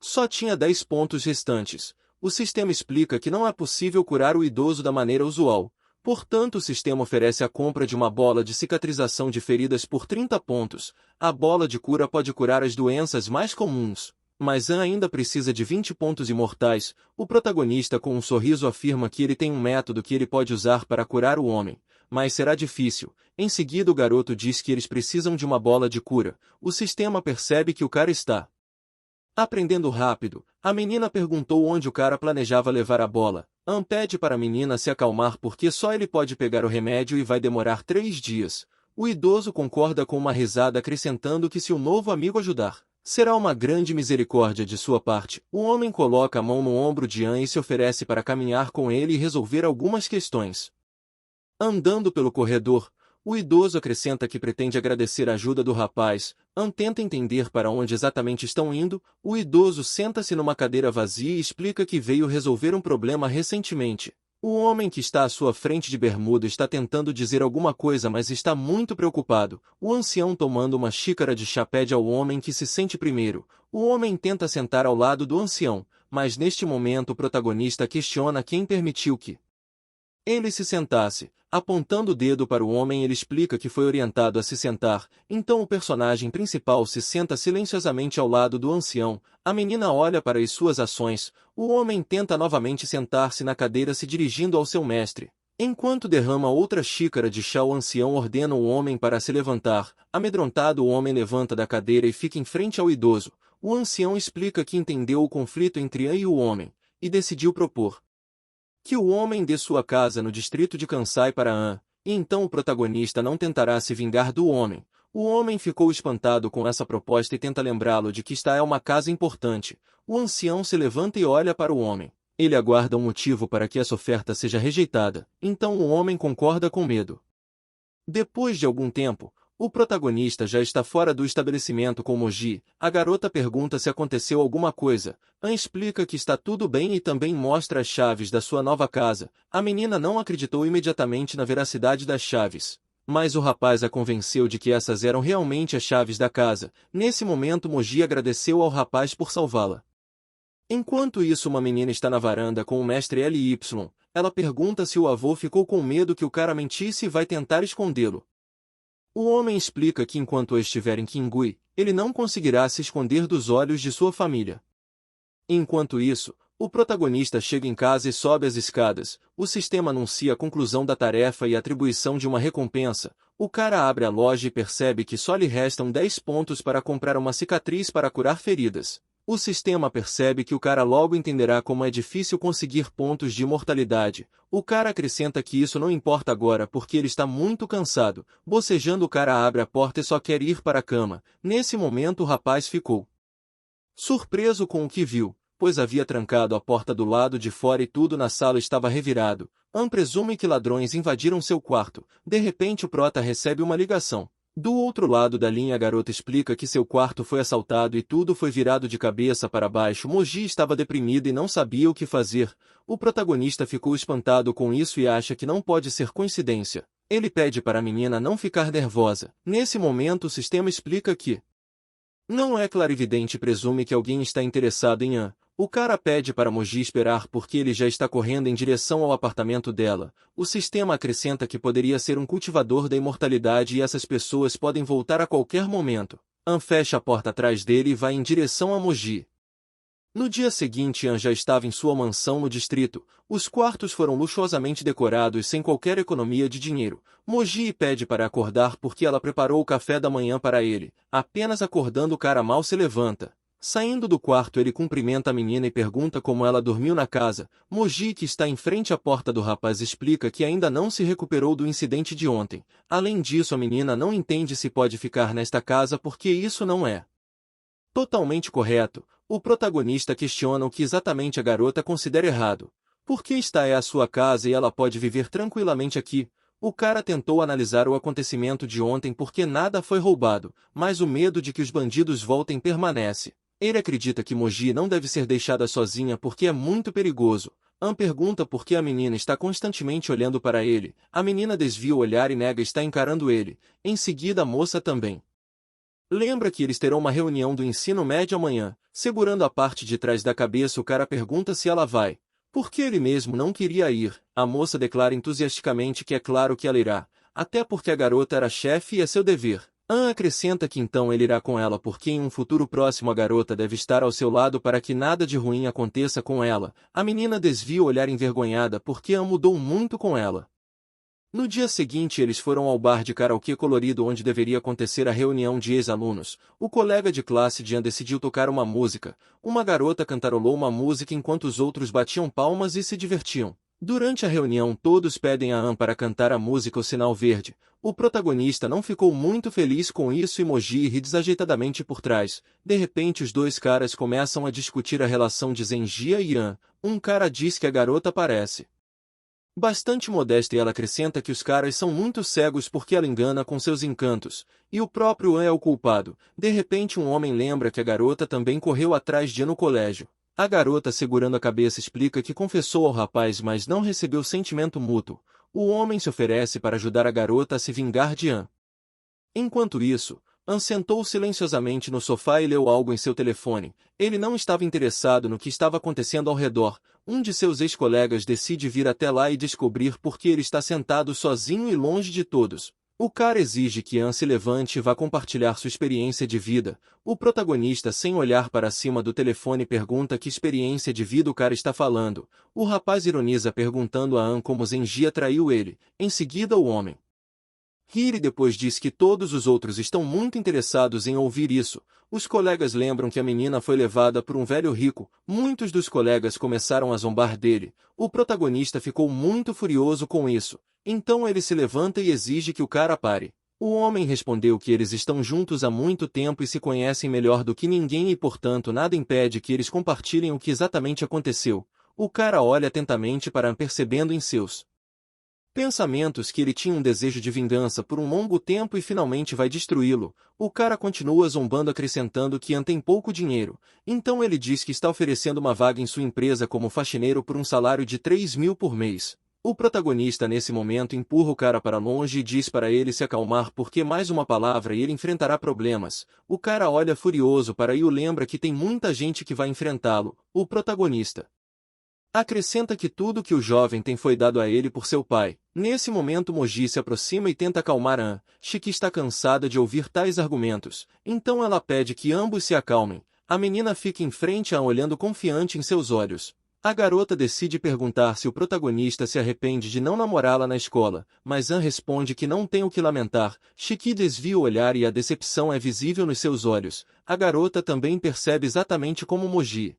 só tinha 10 pontos restantes. O sistema explica que não é possível curar o idoso da maneira usual. Portanto, o sistema oferece a compra de uma bola de cicatrização de feridas por 30 pontos. A bola de cura pode curar as doenças mais comuns. Mas An ainda precisa de 20 pontos imortais. O protagonista com um sorriso afirma que ele tem um método que ele pode usar para curar o homem. Mas será difícil. Em seguida o garoto diz que eles precisam de uma bola de cura. O sistema percebe que o cara está aprendendo rápido. A menina perguntou onde o cara planejava levar a bola. An pede para a menina se acalmar porque só ele pode pegar o remédio e vai demorar 3 dias. O idoso concorda com uma risada acrescentando que se o novo amigo ajudar, será uma grande misericórdia de sua parte. O homem coloca a mão no ombro de An e se oferece para caminhar com ele e resolver algumas questões. Andando pelo corredor, o idoso acrescenta que pretende agradecer a ajuda do rapaz. An tenta entender para onde exatamente estão indo. O idoso senta-se numa cadeira vazia e explica que veio resolver um problema recentemente. O homem que está à sua frente de bermuda está tentando dizer alguma coisa, mas está muito preocupado. O ancião tomando uma xícara de chá pede ao homem que se sente primeiro. O homem tenta sentar ao lado do ancião, mas neste momento o protagonista questiona quem permitiu que ele se sentasse. Apontando o dedo para o homem, ele explica que foi orientado a se sentar. Então o personagem principal se senta silenciosamente ao lado do ancião. A menina olha para as suas ações. O homem tenta novamente sentar-se na cadeira, se dirigindo ao seu mestre. Enquanto derrama outra xícara de chá, o ancião ordena o homem para se levantar. Amedrontado, o homem levanta da cadeira e fica em frente ao idoso. O ancião explica que entendeu o conflito entre An e o homem, e decidiu propor que o homem dê sua casa no distrito de Kansai para An, e então o protagonista não tentará se vingar do homem. O homem ficou espantado com essa proposta e tenta lembrá-lo de que esta é uma casa importante. O ancião se levanta e olha para o homem. Ele aguarda um motivo para que essa oferta seja rejeitada, então o homem concorda com medo. Depois de algum tempo, o protagonista já está fora do estabelecimento com Moji. A garota pergunta se aconteceu alguma coisa. An explica que está tudo bem e também mostra as chaves da sua nova casa. A menina não acreditou imediatamente na veracidade das chaves, mas o rapaz a convenceu de que essas eram realmente as chaves da casa. Nesse momento, Moji agradeceu ao rapaz por salvá-la. Enquanto isso, uma menina está na varanda com o mestre Ly. Ela pergunta se o avô ficou com medo que o cara mentisse e vai tentar escondê-lo. O homem explica que enquanto estiver em Kingui, ele não conseguirá se esconder dos olhos de sua família. Enquanto isso, o protagonista chega em casa e sobe as escadas. O sistema anuncia a conclusão da tarefa e a atribuição de uma recompensa. O cara abre a loja e percebe que só lhe restam 10 pontos para comprar uma cicatriz para curar feridas. O sistema percebe que o cara logo entenderá como é difícil conseguir pontos de imortalidade. O cara acrescenta que isso não importa agora porque ele está muito cansado. Bocejando, o cara abre a porta e só quer ir para a cama. Nesse momento, o rapaz ficou surpreso com o que viu, pois havia trancado a porta do lado de fora e tudo na sala estava revirado. An presume que ladrões invadiram seu quarto. De repente, o prota recebe uma ligação. Do outro lado da linha, a garota explica que seu quarto foi assaltado e tudo foi virado de cabeça para baixo. Moji estava deprimido e não sabia o que fazer. O protagonista ficou espantado com isso e acha que não pode ser coincidência. Ele pede para a menina não ficar nervosa. Nesse momento, o sistema explica que não é clarividente e presume que alguém está interessado em An. O cara pede para Moji esperar porque ele já está correndo em direção ao apartamento dela. O sistema acrescenta que poderia ser um cultivador da imortalidade e essas pessoas podem voltar a qualquer momento. An fecha a porta atrás dele e vai em direção a Moji. No dia seguinte, An já estava em sua mansão no distrito. Os quartos foram luxuosamente decorados sem qualquer economia de dinheiro. Moji pede para acordar porque ela preparou o café da manhã para ele. Apenas acordando, o cara mal se levanta. Saindo do quarto, ele cumprimenta a menina e pergunta como ela dormiu na casa. Moji, que está em frente à porta do rapaz, explica que ainda não se recuperou do incidente de ontem. Além disso, a menina não entende se pode ficar nesta casa porque isso não é totalmente correto. O protagonista questiona o que exatamente a garota considera errado. Por que esta é a sua casa e ela pode viver tranquilamente aqui? O cara tentou analisar o acontecimento de ontem porque nada foi roubado, mas o medo de que os bandidos voltem permanece. Ele acredita que Moji não deve ser deixada sozinha porque é muito perigoso. An pergunta por que a menina está constantemente olhando para ele. A menina desvia o olhar e nega estar encarando ele. Em seguida, a moça também lembra que eles terão uma reunião do ensino médio amanhã. Segurando a parte de trás da cabeça, o cara pergunta se ela vai. Porque ele mesmo não queria ir. A moça declara entusiasticamente que é claro que ela irá, até porque a garota era chefe e é seu dever. An acrescenta que então ele irá com ela porque em um futuro próximo a garota deve estar ao seu lado para que nada de ruim aconteça com ela. A menina desvia o olhar envergonhada porque An mudou muito com ela. No dia seguinte, eles foram ao bar de karaokê colorido onde deveria acontecer a reunião de ex-alunos. O colega de classe de An decidiu tocar uma música. Uma garota cantarolou uma música enquanto os outros batiam palmas e se divertiam. Durante a reunião, todos pedem a An para cantar a música O Sinal Verde. O protagonista não ficou muito feliz com isso e Moji ri desajeitadamente por trás. De repente, os dois caras começam a discutir a relação de Zenjia e An. Um cara diz que a garota parece bastante modesta e ela acrescenta que os caras são muito cegos porque ela engana com seus encantos, e o próprio An é o culpado. De repente, um homem lembra que a garota também correu atrás de An no colégio. A garota, segurando a cabeça, explica que confessou ao rapaz, mas não recebeu sentimento mútuo. O homem se oferece para ajudar a garota a se vingar de Ann. Enquanto isso, Ann sentou silenciosamente no sofá e leu algo em seu telefone. Ele não estava interessado no que estava acontecendo ao redor. Um de seus ex-colegas decide vir até lá e descobrir por que ele está sentado sozinho e longe de todos. O cara exige que Ann se levante e vá compartilhar sua experiência de vida. O protagonista, sem olhar para cima do telefone, pergunta que experiência de vida o cara está falando. O rapaz ironiza perguntando a Ann como Zenji traiu ele. Em seguida, o homem ri e depois diz que todos os outros estão muito interessados em ouvir isso. Os colegas lembram que a menina foi levada por um velho rico. Muitos dos colegas começaram a zombar dele. O protagonista ficou muito furioso com isso. Então ele se levanta e exige que o cara pare. O homem respondeu que eles estão juntos há muito tempo e se conhecem melhor do que ninguém e, portanto, nada impede que eles compartilhem o que exatamente aconteceu. O cara olha atentamente para Ann, percebendo em seus pensamentos que ele tinha um desejo de vingança por um longo tempo e finalmente vai destruí-lo. O cara continua zombando, acrescentando que Ann tem pouco dinheiro. Então ele diz que está oferecendo uma vaga em sua empresa como faxineiro por um salário de 3.000 por mês. O protagonista nesse momento empurra o cara para longe e diz para ele se acalmar porque mais uma palavra e ele enfrentará problemas. O cara olha furioso para e o lembra que tem muita gente que vai enfrentá-lo. O protagonista acrescenta que tudo que o jovem tem foi dado a ele por seu pai. Nesse momento Moji se aproxima e tenta acalmar Ann. Shiki está cansada de ouvir tais argumentos, então ela pede que ambos se acalmem. A menina fica em frente a Ann olhando confiante em seus olhos. A garota decide perguntar se o protagonista se arrepende de não namorá-la na escola, mas Ann responde que não tem o que lamentar. Shiki desvia o olhar e a decepção é visível nos seus olhos. A garota também percebe exatamente como Moji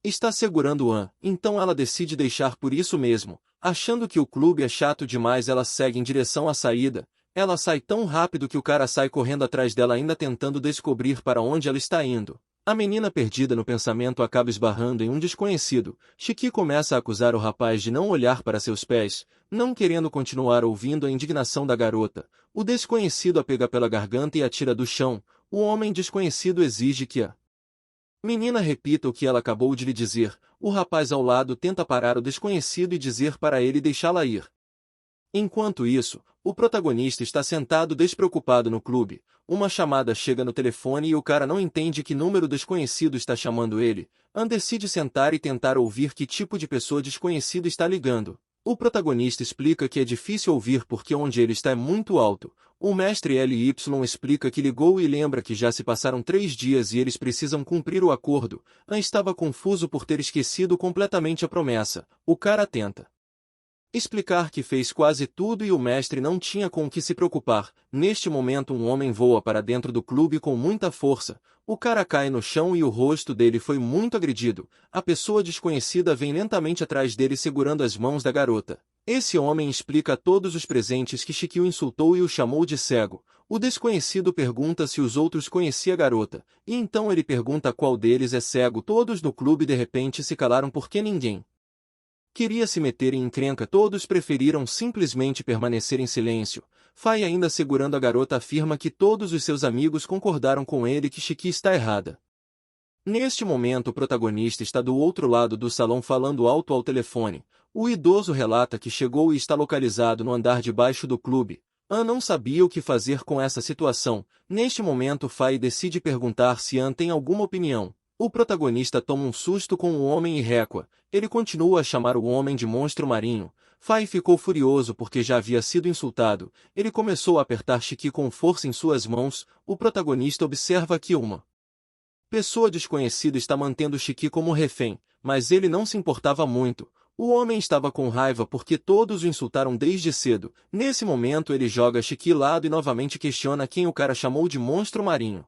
está segurando Ann, então ela decide deixar por isso mesmo. Achando que o clube é chato demais, ela segue em direção à saída. Ela sai tão rápido que o cara sai correndo atrás dela, ainda tentando descobrir para onde ela está indo. A menina, perdida no pensamento, acaba esbarrando em um desconhecido. Shiki começa a acusar o rapaz de não olhar para seus pés, não querendo continuar ouvindo a indignação da garota. O desconhecido a pega pela garganta e a tira do chão. O homem desconhecido exige que a menina repita o que ela acabou de lhe dizer. O rapaz ao lado tenta parar o desconhecido e dizer para ele deixá-la ir. Enquanto isso, o protagonista está sentado despreocupado no clube. Uma chamada chega no telefone e o cara não entende que número desconhecido está chamando ele. Ann decide sentar e tentar ouvir que tipo de pessoa desconhecido está ligando. O protagonista explica que é difícil ouvir porque onde ele está é muito alto. O mestre LY explica que ligou e lembra que já se passaram 3 dias e eles precisam cumprir o acordo. Ann estava confuso por ter esquecido completamente a promessa. O cara tenta explicar que fez quase tudo e o mestre não tinha com o que se preocupar. Neste momento um homem voa para dentro do clube com muita força. O cara cai no chão e o rosto dele foi muito agredido. A pessoa desconhecida vem lentamente atrás dele segurando as mãos da garota. Esse homem explica a todos os presentes que Shiki o insultou e o chamou de cego. O desconhecido pergunta se os outros conheciam a garota, e então ele pergunta qual deles é cego. Todos no clube de repente se calaram porque ninguém queria se meter em encrenca. Todos preferiram simplesmente permanecer em silêncio. Fai, ainda segurando a garota, afirma que todos os seus amigos concordaram com ele que Shiki está errada. Neste momento o protagonista está do outro lado do salão falando alto ao telefone. O idoso relata que chegou e está localizado no andar de baixo do clube. Ann não sabia o que fazer com essa situação. Neste momento Fai decide perguntar se Ann tem alguma opinião. O protagonista toma um susto com o homem e recua. Ele continua a chamar o homem de monstro marinho. Fai ficou furioso porque já havia sido insultado. Ele começou a apertar Shiki com força em suas mãos. O protagonista observa que uma pessoa desconhecida está mantendo Shiki como refém, mas ele não se importava muito. O homem estava com raiva porque todos o insultaram desde cedo. Nesse momento ele joga Shiki lado e novamente questiona quem o cara chamou de monstro marinho.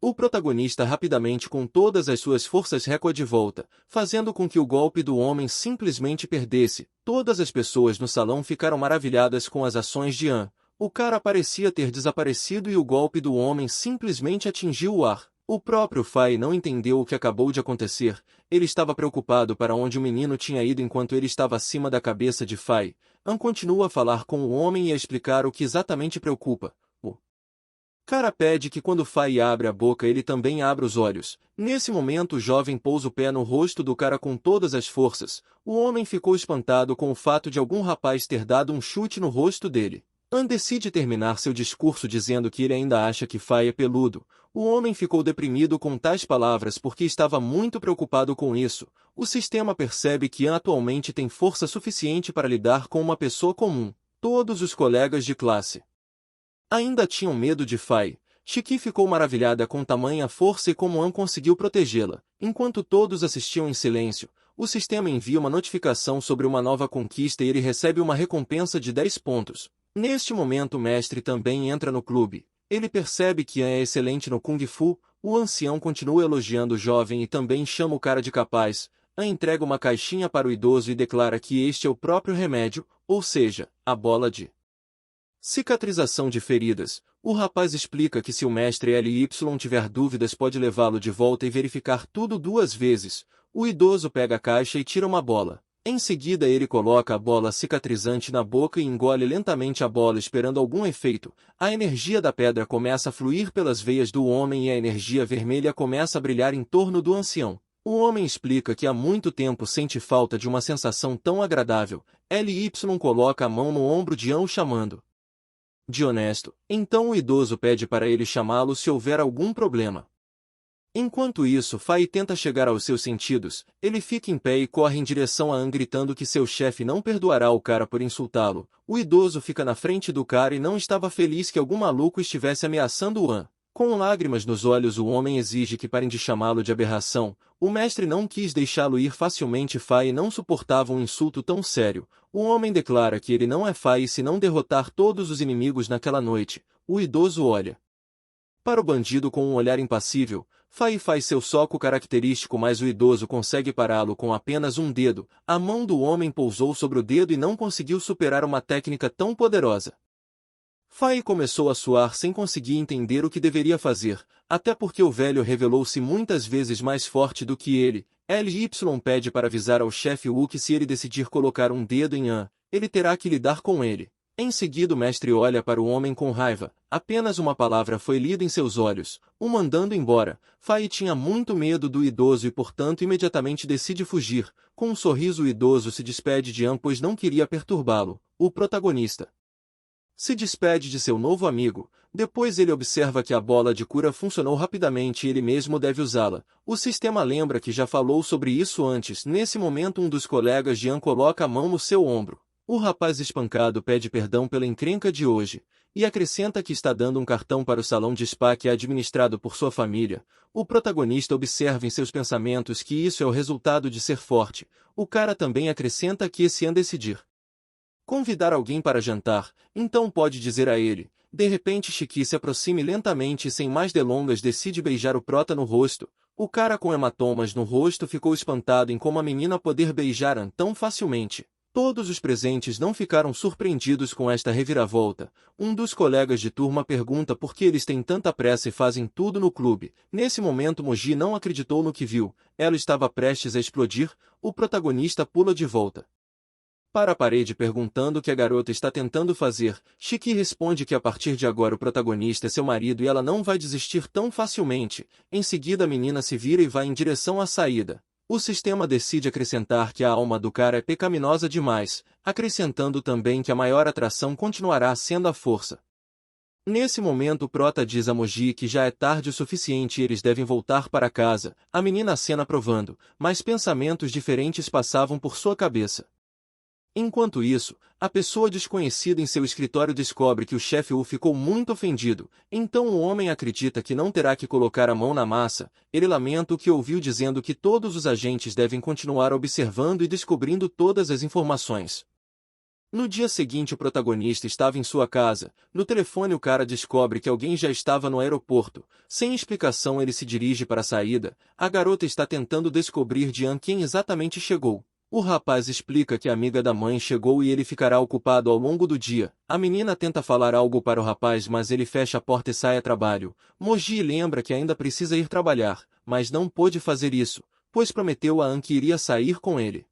O protagonista rapidamente com todas as suas forças recua de volta, fazendo com que o golpe do homem simplesmente perdesse. Todas as pessoas no salão ficaram maravilhadas com as ações de Ann. O cara parecia ter desaparecido e o golpe do homem simplesmente atingiu o ar. O próprio Fai não entendeu o que acabou de acontecer. Ele estava preocupado para onde o menino tinha ido enquanto ele estava acima da cabeça de Fai. Ann continua a falar com o homem e a explicar o que exatamente preocupa. Cara pede que quando Fai abre a boca ele também abra os olhos. Nesse momento o jovem pousa o pé no rosto do cara com todas as forças. O homem ficou espantado com o fato de algum rapaz ter dado um chute no rosto dele. An decide terminar seu discurso dizendo que ele ainda acha que Fai é peludo. O homem ficou deprimido com tais palavras porque estava muito preocupado com isso. O sistema percebe que An atualmente tem força suficiente para lidar com uma pessoa comum. Todos os colegas de classe ainda tinham medo de Fai. Shiki ficou maravilhada com tamanha força e como An conseguiu protegê-la. Enquanto todos assistiam em silêncio, o sistema envia uma notificação sobre uma nova conquista e ele recebe uma recompensa de 10 pontos. Neste momento o mestre também entra no clube. Ele percebe que An é excelente no Kung Fu. O ancião continua elogiando o jovem e também chama o cara de capaz. An entrega uma caixinha para o idoso e declara que este é o próprio remédio, ou seja, a bola de cicatrização de feridas. O rapaz explica que se o mestre LY tiver dúvidas pode levá-lo de volta e verificar tudo 2 vezes. O idoso pega a caixa e tira uma bola. Em seguida ele coloca a bola cicatrizante na boca e engole lentamente a bola esperando algum efeito. A energia da pedra começa a fluir pelas veias do homem e a energia vermelha começa a brilhar em torno do ancião. O homem explica que há muito tempo sente falta de uma sensação tão agradável. LY coloca a mão no ombro de An o chamando de honesto. Então o idoso pede para ele chamá-lo se houver algum problema. Enquanto isso, Fai tenta chegar aos seus sentidos. Ele fica em pé e corre em direção a An gritando que seu chefe não perdoará o cara por insultá-lo. O idoso fica na frente do cara e não estava feliz que algum maluco estivesse ameaçando o An. Com lágrimas nos olhos o homem exige que parem de chamá-lo de aberração. O mestre não quis deixá-lo ir facilmente. Fai não suportava um insulto tão sério. O homem declara que ele não é Fai se não derrotar todos os inimigos naquela noite. O idoso olha para o bandido com um olhar impassível. Fai faz seu soco característico, mas o idoso consegue pará-lo com apenas um dedo. A mão do homem pousou sobre o dedo e não conseguiu superar uma técnica tão poderosa. Fai começou a suar sem conseguir entender o que deveria fazer, até porque o velho revelou-se muitas vezes mais forte do que ele. LY pede para avisar ao chefe Wu que se ele decidir colocar um dedo em An, ele terá que lidar com ele. Em seguida o mestre olha para o homem com raiva. Apenas uma palavra foi lida em seus olhos, o mandando embora. Fai tinha muito medo do idoso e portanto imediatamente decide fugir. Com um sorriso o idoso se despede de An pois não queria perturbá-lo. O protagonista se despede de seu novo amigo. Depois ele observa que a bola de cura funcionou rapidamente e ele mesmo deve usá-la. O sistema lembra que já falou sobre isso antes. Nesse momento um dos colegas de An coloca a mão no seu ombro. O rapaz espancado pede perdão pela encrenca de hoje, e acrescenta que está dando um cartão para o salão de spa que é administrado por sua família. O protagonista observa em seus pensamentos que isso é o resultado de ser forte. O cara também acrescenta que se An decidir convidar alguém para jantar, então pode dizer a ele. De repente Shiki se aproxima lentamente e sem mais delongas decide beijar o prota no rosto. O cara com hematomas no rosto ficou espantado em como a menina poder beijar An tão facilmente. Todos os presentes não ficaram surpreendidos com esta reviravolta. Um dos colegas de turma pergunta por que eles têm tanta pressa e fazem tudo no clube. Nesse momento Moji não acreditou no que viu. Ela estava prestes a explodir. O protagonista pula de volta para a parede perguntando o que a garota está tentando fazer. Shiki responde que a partir de agora o protagonista é seu marido e ela não vai desistir tão facilmente. Em seguida a menina se vira e vai em direção à saída. O sistema decide acrescentar que a alma do cara é pecaminosa demais, acrescentando também que a maior atração continuará sendo a força. Nesse momento o prota diz a Moji que já é tarde o suficiente e eles devem voltar para casa. A menina acena aprovando, mas pensamentos diferentes passavam por sua cabeça. Enquanto isso, a pessoa desconhecida em seu escritório descobre que o chefe Wu ficou muito ofendido, então o homem acredita que não terá que colocar a mão na massa. Ele lamenta o que ouviu dizendo que todos os agentes devem continuar observando e descobrindo todas as informações. No dia seguinte o protagonista estava em sua casa. No telefone o cara descobre que alguém já estava no aeroporto. Sem explicação ele se dirige para a saída. A garota está tentando descobrir de An quem exatamente chegou. O rapaz explica que a amiga da mãe chegou e ele ficará ocupado ao longo do dia. A menina tenta falar algo para o rapaz mas ele fecha a porta e sai a trabalho. Moji lembra que ainda precisa ir trabalhar, mas não pôde fazer isso, pois prometeu a An que iria sair com ele.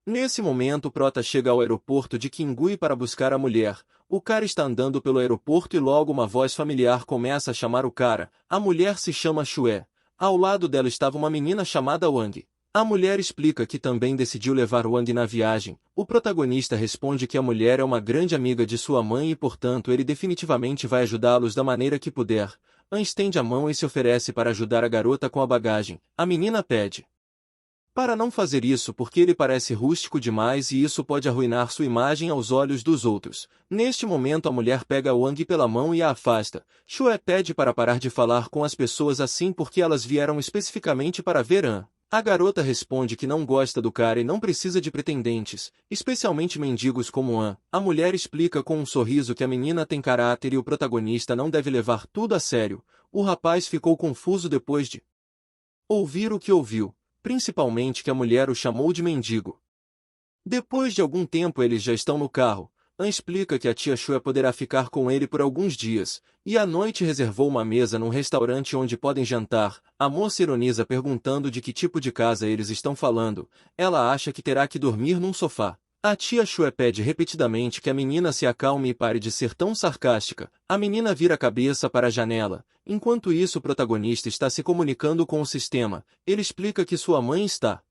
Nesse momento o prota chega ao aeroporto de Kingui para buscar a mulher. O cara está andando pelo aeroporto e logo uma voz familiar começa a chamar o cara. A mulher se chama Shue. Ao lado dela estava uma menina chamada Wang. A mulher explica que também decidiu levar Wang na viagem. O protagonista responde que a mulher é uma grande amiga de sua mãe e portanto ele definitivamente vai ajudá-los da maneira que puder. An estende a mão e se oferece para ajudar a garota com a bagagem. A menina pede para não fazer isso porque ele parece rústico demais e isso pode arruinar sua imagem aos olhos dos outros. Neste momento a mulher pega Wang pela mão e a afasta. Shue pede para parar de falar com as pessoas assim porque elas vieram especificamente para ver An. A garota responde que não gosta do cara e não precisa de pretendentes, especialmente mendigos como An. A mulher explica com um sorriso que a menina tem caráter e o protagonista não deve levar tudo a sério. O rapaz ficou confuso depois de ouvir o que ouviu, principalmente que a mulher o chamou de mendigo. Depois de algum tempo eles já estão no carro. An explica que a tia Shue poderá ficar com ele por alguns dias, e à noite reservou uma mesa num restaurante onde podem jantar. A moça ironiza perguntando de que tipo de casa eles estão falando. Ela acha que terá que dormir num sofá. A tia Shue pede repetidamente que a menina se acalme e pare de ser tão sarcástica. A menina vira a cabeça para a janela. Enquanto isso o protagonista está se comunicando com o sistema. Ele explica que sua mãe está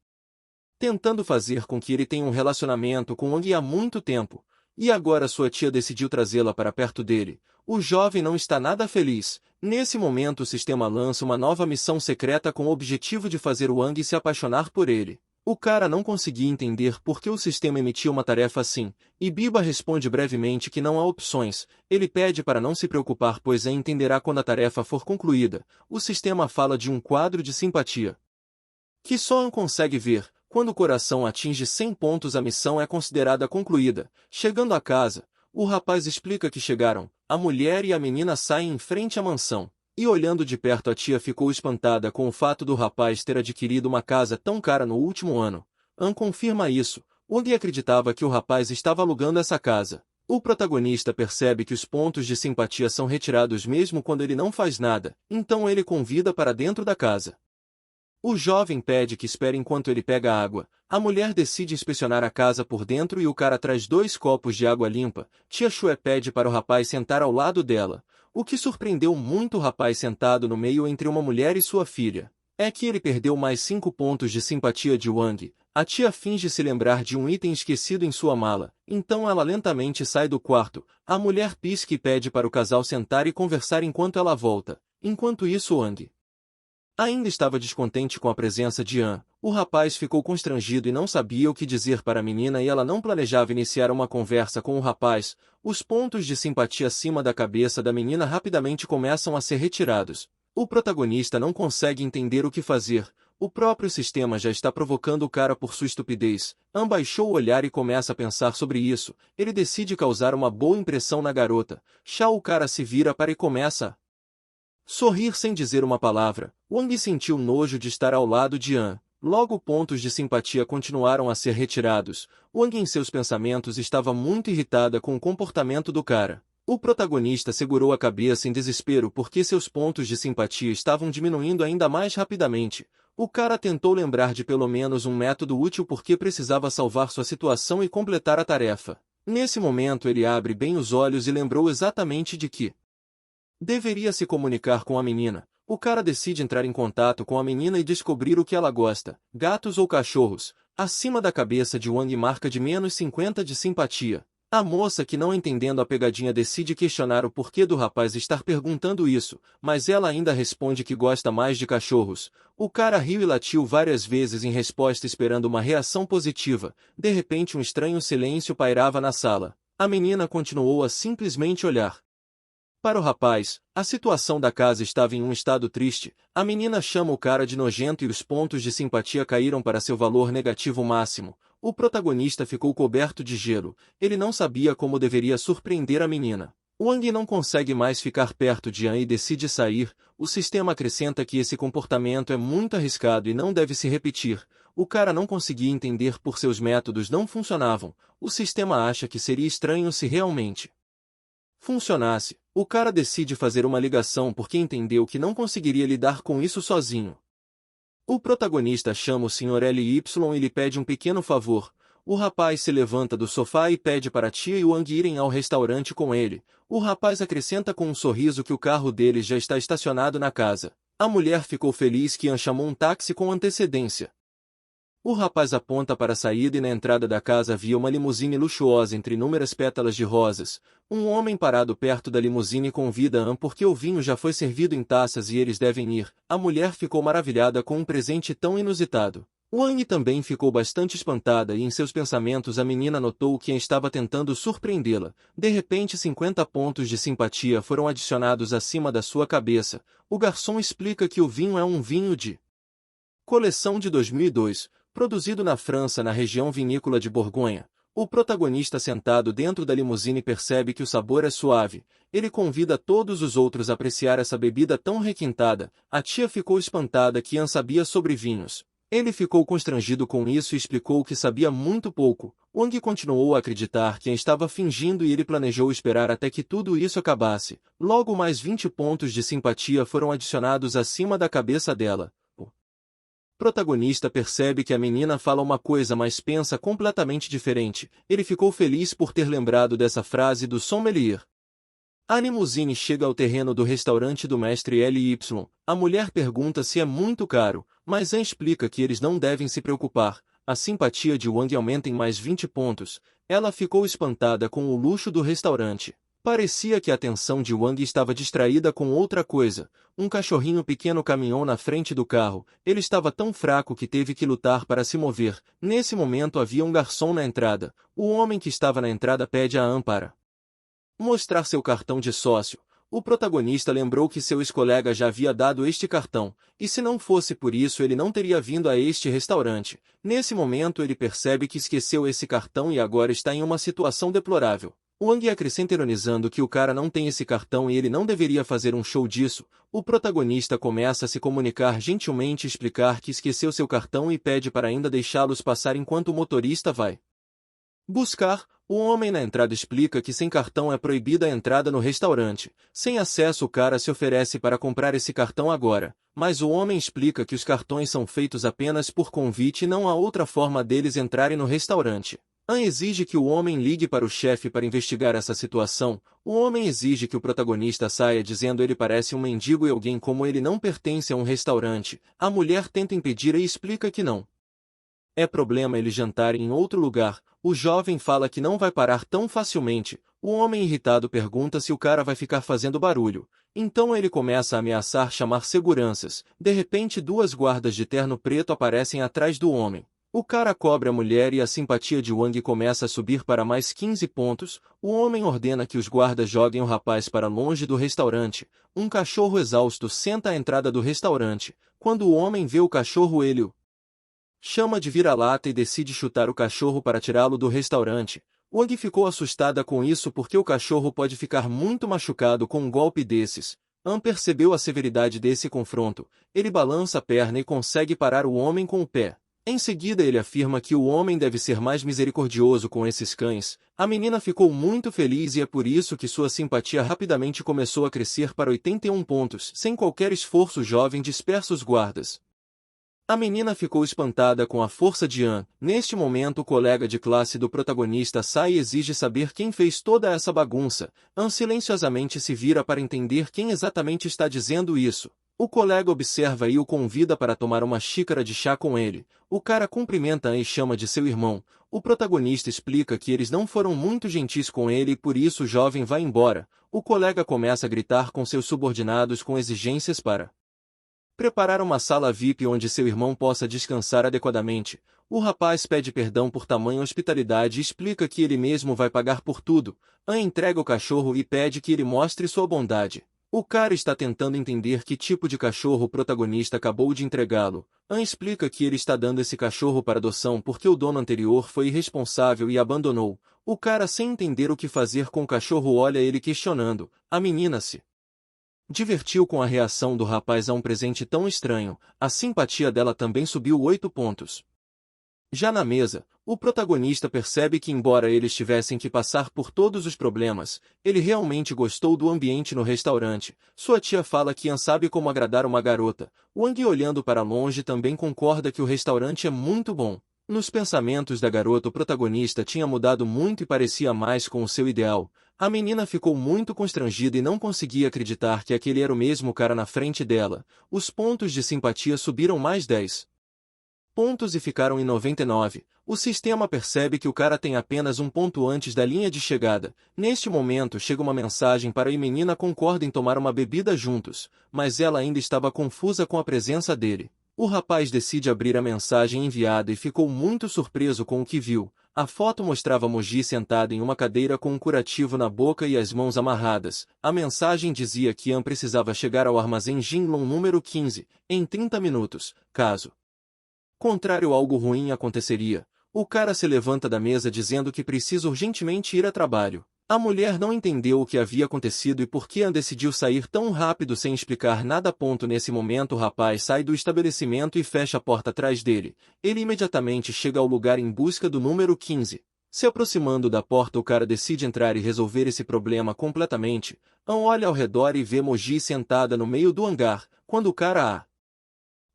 tentando fazer com que ele tenha um relacionamento com Wang há muito tempo. E agora sua tia decidiu trazê-la para perto dele. O jovem não está nada feliz. Nesse momento o sistema lança uma nova missão secreta com o objetivo de fazer Wang se apaixonar por ele. O cara não conseguia entender por que o sistema emitia uma tarefa assim, e Biba responde brevemente que não há opções. Ele pede para não se preocupar pois entenderá quando a tarefa for concluída. O sistema fala de um quadro de simpatia que só An consegue ver. Quando o coração atinge 100 pontos a missão é considerada concluída. Chegando à casa, o rapaz explica que chegaram. A mulher e a menina saem em frente à mansão. E olhando de perto a tia ficou espantada com o fato do rapaz ter adquirido uma casa tão cara no último ano. An confirma isso. Wang acreditava que o rapaz estava alugando essa casa. O protagonista percebe que os pontos de simpatia são retirados mesmo quando ele não faz nada, então ele convida para dentro da casa. O jovem pede que espere enquanto ele pega água. A mulher decide inspecionar a casa por dentro e o cara traz 2 copos de água limpa. Tia Shue pede para o rapaz sentar ao lado dela. O que surpreendeu muito o rapaz sentado no meio entre uma mulher e sua filha é que ele perdeu mais 5 pontos de simpatia de Wang. A tia finge se lembrar de um item esquecido em sua mala, então ela lentamente sai do quarto. A mulher pisca e pede para o casal sentar e conversar enquanto ela volta. Enquanto isso Wang ainda estava descontente com a presença de An. O rapaz ficou constrangido e não sabia o que dizer para a menina e ela não planejava iniciar uma conversa com o rapaz. Os pontos de simpatia acima da cabeça da menina rapidamente começam a ser retirados. O protagonista não consegue entender o que fazer. O próprio sistema já está provocando o cara por sua estupidez. An baixou o olhar e começa a pensar sobre isso. Ele decide causar uma boa impressão na garota. O cara se vira para e começa a sorrir sem dizer uma palavra. Wang sentiu nojo de estar ao lado de An. Logo pontos de simpatia continuaram a ser retirados. Wang em seus pensamentos estava muito irritada com o comportamento do cara. O protagonista segurou a cabeça em desespero porque seus pontos de simpatia estavam diminuindo ainda mais rapidamente. O cara tentou lembrar de pelo menos um método útil porque precisava salvar sua situação e completar a tarefa. Nesse momento ele abre bem os olhos e lembrou exatamente de que deveria se comunicar com a menina. O cara decide entrar em contato com a menina e descobrir o que ela gosta, gatos ou cachorros. Acima da cabeça de Wang marca de menos 50 de simpatia. A moça que não entendendo a pegadinha decide questionar o porquê do rapaz estar perguntando isso, mas ela ainda responde que gosta mais de cachorros. O cara riu e latiu várias vezes em resposta esperando uma reação positiva. De repente um estranho silêncio pairava na sala. A menina continuou a simplesmente olhar para o rapaz. A situação da casa estava em um estado triste. A menina chama o cara de nojento e os pontos de simpatia caíram para seu valor negativo máximo. O protagonista ficou coberto de gelo. Ele não sabia como deveria surpreender a menina. Wang não consegue mais ficar perto de An e decide sair. O sistema acrescenta que esse comportamento é muito arriscado e não deve se repetir. O cara não conseguia entender por seus métodos não funcionavam. O sistema acha que seria estranho se realmente funcionasse. O cara decide fazer uma ligação porque entendeu que não conseguiria lidar com isso sozinho. O protagonista chama o Sr. LY e lhe pede um pequeno favor. O rapaz se levanta do sofá e pede para Tia e Wang irem ao restaurante com ele. O rapaz acrescenta com um sorriso que o carro deles já está estacionado na casa. A mulher ficou feliz que An chamou um táxi com antecedência. O rapaz aponta para a saída e na entrada da casa havia uma limusine luxuosa entre inúmeras pétalas de rosas. Um homem parado perto da limusine convida An porque o vinho já foi servido em taças e eles devem ir. A mulher ficou maravilhada com um presente tão inusitado. Wang também ficou bastante espantada e em seus pensamentos a menina notou que An estava tentando surpreendê-la. De repente 50 pontos de simpatia foram adicionados acima da sua cabeça. O garçom explica que o vinho é um vinho de coleção de 2002. Produzido na França na região vinícola de Borgonha, o protagonista sentado dentro da limusine percebe que o sabor é suave. Ele convida todos os outros a apreciar essa bebida tão requintada. A tia ficou espantada que An sabia sobre vinhos. Ele ficou constrangido com isso e explicou que sabia muito pouco. Wang continuou a acreditar que An estava fingindo e ele planejou esperar até que tudo isso acabasse. Logo mais 20 pontos de simpatia foram adicionados acima da cabeça dela. O protagonista percebe que a menina fala uma coisa mas pensa completamente diferente. Ele ficou feliz por ter lembrado dessa frase do sommelier. A limusine chega ao terreno do restaurante do mestre L.Y. A mulher pergunta se é muito caro, mas An explica que eles não devem se preocupar. A simpatia de Wang aumenta em mais 20 pontos. Ela ficou espantada com o luxo do restaurante. Parecia que a atenção de Wang estava distraída com outra coisa. Um cachorrinho pequeno caminhou na frente do carro. Ele estava tão fraco que teve que lutar para se mover. Nesse momento havia um garçom na entrada. O homem que estava na entrada pede a An para mostrar seu cartão de sócio. O protagonista lembrou que seu ex-colega já havia dado este cartão, e se não fosse por isso ele não teria vindo a este restaurante. Nesse momento ele percebe que esqueceu esse cartão e agora está em uma situação deplorável. Wang acrescenta ironizando que o cara não tem esse cartão e ele não deveria fazer um show disso. O protagonista começa a se comunicar gentilmente e explicar que esqueceu seu cartão e pede para ainda deixá-los passar enquanto o motorista vai buscar. O homem na entrada explica que sem cartão é proibida a entrada no restaurante. Sem acesso o cara se oferece para comprar esse cartão agora, mas o homem explica que os cartões são feitos apenas por convite e não há outra forma deles entrarem no restaurante. An exige que o homem ligue para o chefe para investigar essa situação. O homem exige que o protagonista saia dizendo ele parece um mendigo e alguém como ele não pertence a um restaurante. A mulher tenta impedir e explica que não é problema eles jantarem em outro lugar. O jovem fala que não vai parar tão facilmente. O homem irritado pergunta se o cara vai ficar fazendo barulho. Então ele começa a ameaçar chamar seguranças. De repente 2 guardas de terno preto aparecem atrás do homem. O cara cobre a mulher e a simpatia de Wang começa a subir para mais 15 pontos. O homem ordena que os guardas joguem o rapaz para longe do restaurante. Um cachorro exausto senta à entrada do restaurante. Quando o homem vê o cachorro ele o chama de vira-lata e decide chutar o cachorro para tirá-lo do restaurante. Wang ficou assustada com isso porque o cachorro pode ficar muito machucado com um golpe desses. An percebeu a severidade desse confronto. Ele balança a perna e consegue parar o homem com o pé. Em seguida ele afirma que o homem deve ser mais misericordioso com esses cães. A menina ficou muito feliz e é por isso que sua simpatia rapidamente começou a crescer para 81 pontos. Sem qualquer esforço o jovem dispersa os guardas. A menina ficou espantada com a força de An. Neste momento o colega de classe do protagonista sai e exige saber quem fez toda essa bagunça. An silenciosamente se vira para entender quem exatamente está dizendo isso. O colega observa e o convida para tomar uma xícara de chá com ele. O cara cumprimenta An e chama de seu irmão. O protagonista explica que eles não foram muito gentis com ele e por isso o jovem vai embora. O colega começa a gritar com seus subordinados com exigências para preparar uma sala VIP onde seu irmão possa descansar adequadamente. O rapaz pede perdão por tamanha hospitalidade e explica que ele mesmo vai pagar por tudo. An entrega o cachorro e pede que ele mostre sua bondade. O cara está tentando entender que tipo de cachorro o protagonista acabou de entregá-lo. An explica que ele está dando esse cachorro para adoção porque o dono anterior foi irresponsável e abandonou. O cara, sem entender o que fazer com o cachorro, olha ele questionando. A menina se divertiu com a reação do rapaz a um presente tão estranho. A simpatia dela também subiu 8 pontos. Já na mesa, o protagonista percebe que embora eles tivessem que passar por todos os problemas, ele realmente gostou do ambiente no restaurante. Sua tia fala que An sabe como agradar uma garota. Wang, olhando para longe, também concorda que o restaurante é muito bom. Nos pensamentos da garota, o protagonista tinha mudado muito e parecia mais com o seu ideal. A menina ficou muito constrangida e não conseguia acreditar que aquele era o mesmo cara na frente dela. Os pontos de simpatia subiram mais 10 pontos e ficaram em 99. O sistema percebe que o cara tem apenas um ponto antes da linha de chegada. Neste momento chega uma mensagem para a menina concorda em tomar uma bebida juntos, mas ela ainda estava confusa com a presença dele. O rapaz decide abrir a mensagem enviada e ficou muito surpreso com o que viu. A foto mostrava Moji sentada em uma cadeira com um curativo na boca e as mãos amarradas. A mensagem dizia que An precisava chegar ao armazém Jinlong número 15, em 30 minutos, caso contrário, algo ruim aconteceria. O cara se levanta da mesa dizendo que precisa urgentemente ir a trabalho. A mulher não entendeu o que havia acontecido e por que An decidiu sair tão rápido sem explicar nada. Nesse momento o rapaz sai do estabelecimento e fecha a porta atrás dele. Ele imediatamente chega ao lugar em busca do número 15. Se aproximando da porta, o cara decide entrar e resolver esse problema completamente. An olha ao redor e vê Moji sentada no meio do hangar. Quando o cara a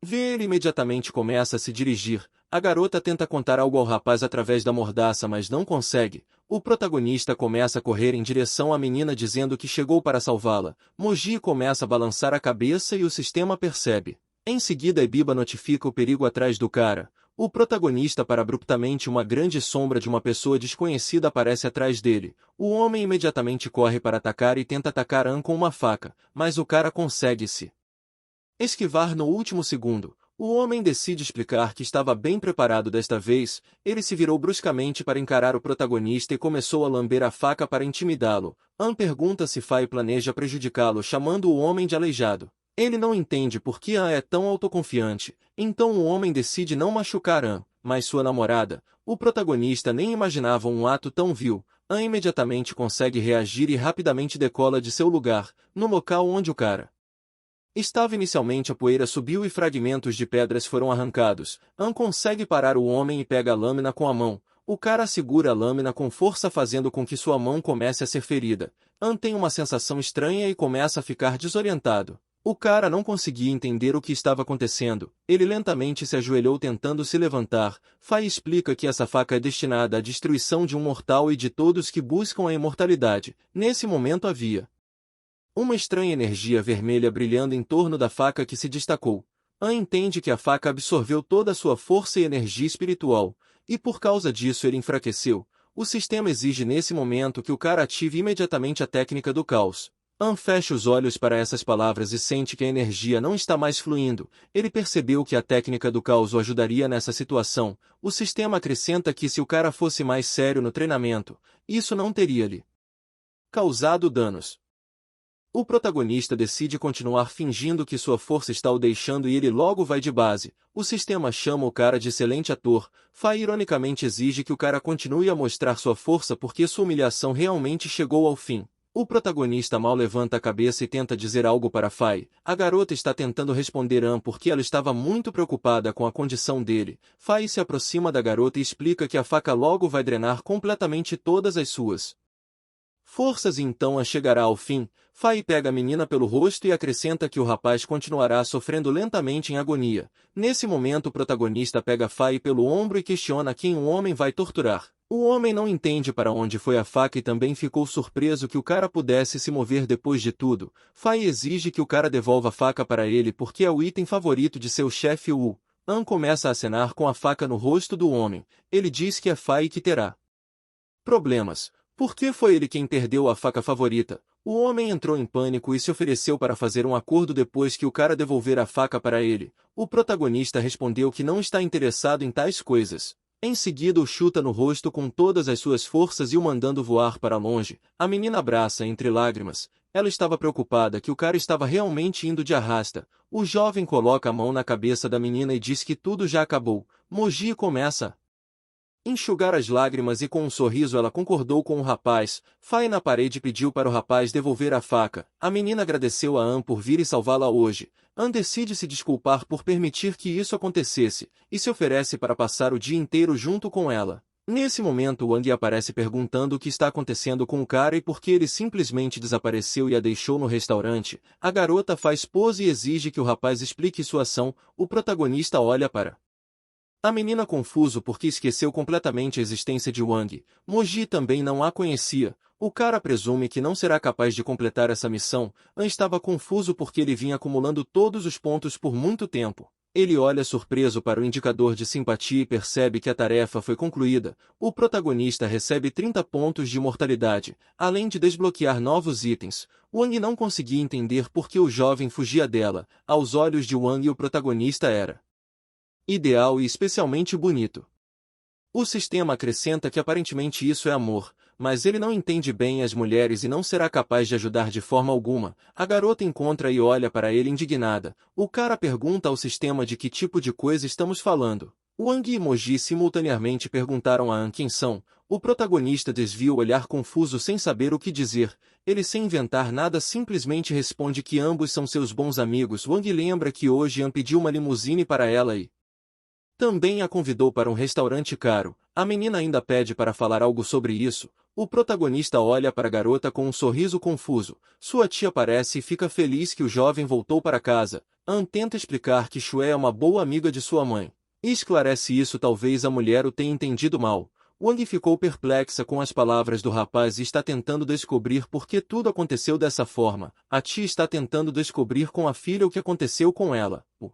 vê, ele imediatamente começa a se dirigir. A garota tenta contar algo ao rapaz através da mordaça, mas não consegue. O protagonista começa a correr em direção à menina dizendo que chegou para salvá-la. Moji começa a balançar a cabeça e o sistema percebe. Em seguida, Ebiba notifica o perigo atrás do cara. O protagonista para abruptamente uma grande sombra de uma pessoa desconhecida aparece atrás dele. O homem imediatamente corre para atacar e tenta atacar An com uma faca, mas o cara consegue se esquivar no último segundo. O homem decide explicar que estava bem preparado desta vez. Ele se virou bruscamente para encarar o protagonista e começou a lamber a faca para intimidá-lo. An pergunta se Fai planeja prejudicá-lo, chamando o homem de aleijado. Ele não entende por que An é tão autoconfiante, então o homem decide não machucar An, mas sua namorada. O protagonista nem imaginava um ato tão vil. An imediatamente consegue reagir e rapidamente decola de seu lugar, no local onde o cara estava inicialmente. A poeira subiu e fragmentos de pedras foram arrancados. An consegue parar o homem e pega a lâmina com a mão. O cara segura a lâmina com força, fazendo com que sua mão comece a ser ferida. An tem uma sensação estranha e começa a ficar desorientado. O cara não conseguia entender o que estava acontecendo. Ele lentamente se ajoelhou tentando se levantar. Fai explica que essa faca é destinada à destruição de um mortal e de todos que buscam a imortalidade. Nesse momento havia uma estranha energia vermelha brilhando em torno da faca que se destacou. An entende que a faca absorveu toda a sua força e energia espiritual, e por causa disso ele enfraqueceu. O sistema exige nesse momento que o cara ative imediatamente a técnica do caos. An fecha os olhos para essas palavras e sente que a energia não está mais fluindo. Ele percebeu que a técnica do caos o ajudaria nessa situação. O sistema acrescenta que se o cara fosse mais sério no treinamento, isso não teria lhe causado danos. O protagonista decide continuar fingindo que sua força está o deixando e ele logo vai de base. O sistema chama o cara de excelente ator. Fai ironicamente exige que o cara continue a mostrar sua força porque sua humilhação realmente chegou ao fim. O protagonista mal levanta a cabeça e tenta dizer algo para Fai. A garota está tentando responder An porque ela estava muito preocupada com a condição dele. Fai se aproxima da garota e explica que a faca logo vai drenar completamente todas as suas forças e então a chegará ao fim. Fai pega a menina pelo rosto e acrescenta que o rapaz continuará sofrendo lentamente em agonia. Nesse momento o protagonista pega Fai pelo ombro e questiona quem o homem vai torturar. O homem não entende para onde foi a faca e também ficou surpreso que o cara pudesse se mover depois de tudo. Fai exige que o cara devolva a faca para ele porque é o item favorito de seu chefe Wu. An começa a acenar com a faca no rosto do homem. Ele diz que é Fai que terá problemas. Porque foi ele quem perdeu a faca favorita. O homem entrou em pânico e se ofereceu para fazer um acordo depois que o cara devolver a faca para ele. O protagonista respondeu que não está interessado em tais coisas. Em seguida o chuta no rosto com todas as suas forças e o mandando voar para longe. A menina abraça entre lágrimas. Ela estava preocupada que o cara estava realmente indo de arrasta. O jovem coloca a mão na cabeça da menina e diz que tudo já acabou. Moji começa enxugar as lágrimas e com um sorriso ela concordou com o rapaz. Fai na parede pediu para o rapaz devolver a faca. A menina agradeceu a An por vir e salvá-la hoje. An decide se desculpar por permitir que isso acontecesse, e se oferece para passar o dia inteiro junto com ela. Nesse momento Wang aparece perguntando o que está acontecendo com o cara e por que ele simplesmente desapareceu e a deixou no restaurante. A garota faz pose e exige que o rapaz explique sua ação. O protagonista olha para A menina confuso porque esqueceu completamente a existência de Wang. Moji também não a conhecia. O cara presume que não será capaz de completar essa missão. An estava confuso porque ele vinha acumulando todos os pontos por muito tempo. Ele olha surpreso para o indicador de simpatia e percebe que a tarefa foi concluída. O protagonista recebe 30 pontos de imortalidade, além de desbloquear novos itens. Wang não conseguia entender por que o jovem fugia dela. Aos olhos de Wang, o protagonista era ideal e especialmente bonito. O sistema acrescenta que aparentemente isso é amor, mas ele não entende bem as mulheres e não será capaz de ajudar de forma alguma. A garota encontra e olha para ele indignada. O cara pergunta ao sistema de que tipo de coisa estamos falando. Wang e Moji simultaneamente perguntaram a An quem são. O protagonista desvia o olhar confuso sem saber o que dizer. Ele, sem inventar nada, simplesmente responde que ambos são seus bons amigos. Wang lembra que hoje An pediu uma limusine para ela e também a convidou para um restaurante caro. A menina ainda pede para falar algo sobre isso. O protagonista olha para a garota com um sorriso confuso. Sua tia aparece e fica feliz que o jovem voltou para casa. An tenta explicar que Xue é uma boa amiga de sua mãe. E esclarece isso, talvez a mulher o tenha entendido mal. Wang ficou perplexa com as palavras do rapaz e está tentando descobrir por que tudo aconteceu dessa forma. A tia está tentando descobrir com a filha o que aconteceu com ela. O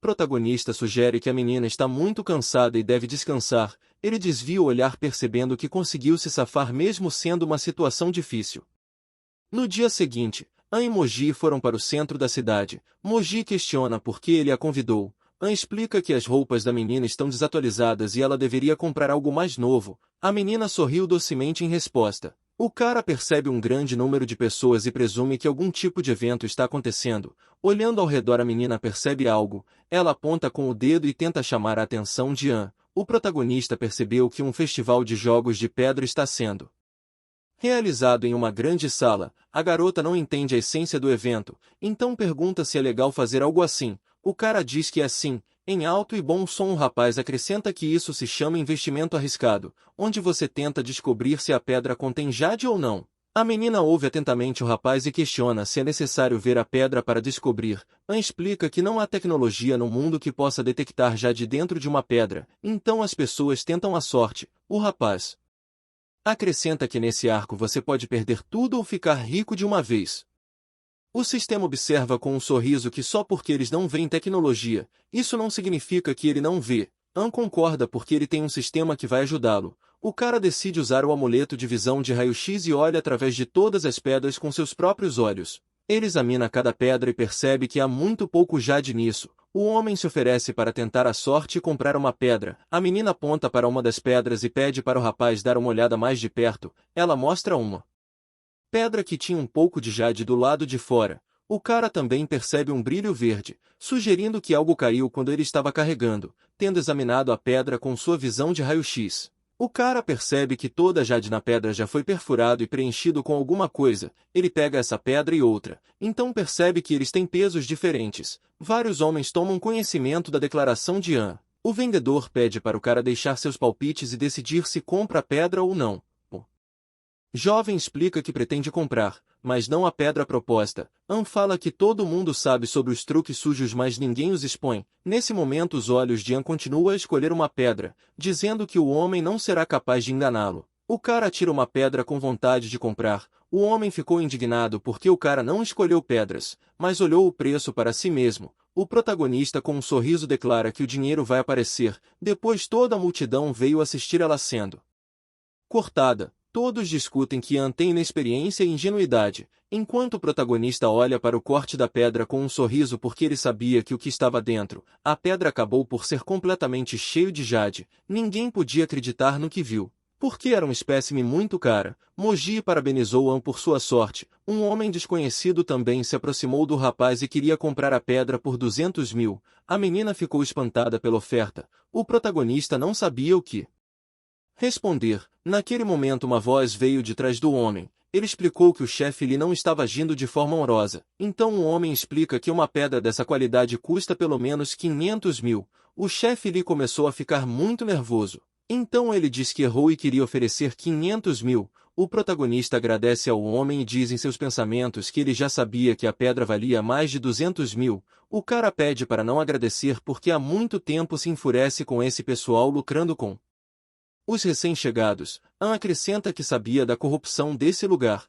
protagonista sugere que a menina está muito cansada e deve descansar. Ele desvia o olhar percebendo que conseguiu se safar mesmo sendo uma situação difícil. No dia seguinte, An e Moji foram para o centro da cidade. Moji questiona por que ele a convidou. An explica que as roupas da menina estão desatualizadas e ela deveria comprar algo mais novo. A menina sorriu docemente em resposta. O cara percebe um grande número de pessoas e presume que algum tipo de evento está acontecendo. Olhando ao redor, a menina percebe algo. Ela aponta com o dedo e tenta chamar a atenção de An. O protagonista percebeu que um festival de jogos de pedra está sendo realizado em uma grande sala. A garota não entende a essência do evento, então pergunta se é legal fazer algo assim. O cara diz que é sim. Em alto e bom som, o rapaz acrescenta que isso se chama investimento arriscado, onde você tenta descobrir se a pedra contém jade ou não. A menina ouve atentamente o rapaz e questiona se é necessário ver a pedra para descobrir. An explica que não há tecnologia no mundo que possa detectar jade dentro de uma pedra, então as pessoas tentam a sorte. O rapaz acrescenta que nesse arco você pode perder tudo ou ficar rico de uma vez. O sistema observa com um sorriso que só porque eles não veem tecnologia, isso não significa que ele não vê. An concorda porque ele tem um sistema que vai ajudá-lo. O cara decide usar o amuleto de visão de raio-x e olha através de todas as pedras com seus próprios olhos. Ele examina cada pedra e percebe que há muito pouco jade nisso. O homem se oferece para tentar a sorte e comprar uma pedra. A menina aponta para uma das pedras e pede para o rapaz dar uma olhada mais de perto. Ela mostra uma pedra que tinha um pouco de jade do lado de fora. O cara também percebe um brilho verde, sugerindo que algo caiu quando ele estava carregando. Tendo examinado a pedra com sua visão de raio-x, o cara percebe que toda a jade na pedra já foi perfurado e preenchido com alguma coisa. Ele pega essa pedra e outra, então percebe que eles têm pesos diferentes. Vários homens tomam conhecimento da declaração de An. O vendedor pede para o cara deixar seus palpites e decidir se compra a pedra ou não. Jovem explica que pretende comprar, mas não a pedra proposta. An fala que todo mundo sabe sobre os truques sujos, mas ninguém os expõe. Nesse momento, os olhos de An continuam a escolher uma pedra, dizendo que o homem não será capaz de enganá-lo. O cara tira uma pedra com vontade de comprar. O homem ficou indignado porque o cara não escolheu pedras, mas olhou o preço para si mesmo. O protagonista, com um sorriso, declara que o dinheiro vai aparecer. Depois, toda a multidão veio assistir ela sendo cortada. Todos discutem que An tem inexperiência e ingenuidade, enquanto o protagonista olha para o corte da pedra com um sorriso porque ele sabia que o que estava dentro, a pedra, acabou por ser completamente cheio de jade. Ninguém podia acreditar no que viu, porque era um espécime muito cara. Moji parabenizou An por sua sorte. Um homem desconhecido também se aproximou do rapaz e queria comprar a pedra por 200 mil. A menina ficou espantada pela oferta. O protagonista não sabia o que responder. Naquele momento, uma voz veio de trás do homem. Ele explicou que o chefe Li não estava agindo de forma honrosa. Então o homem explica que uma pedra dessa qualidade custa pelo menos 500 mil. O chefe Li começou a ficar muito nervoso. Então ele diz que errou e queria oferecer 500 mil. o protagonista agradece ao homem e diz em seus pensamentos que ele já sabia que a pedra valia mais de 200 mil. O cara pede para não agradecer porque há muito tempo se enfurece com esse pessoal lucrando com os recém-chegados. An acrescenta que sabia da corrupção desse lugar,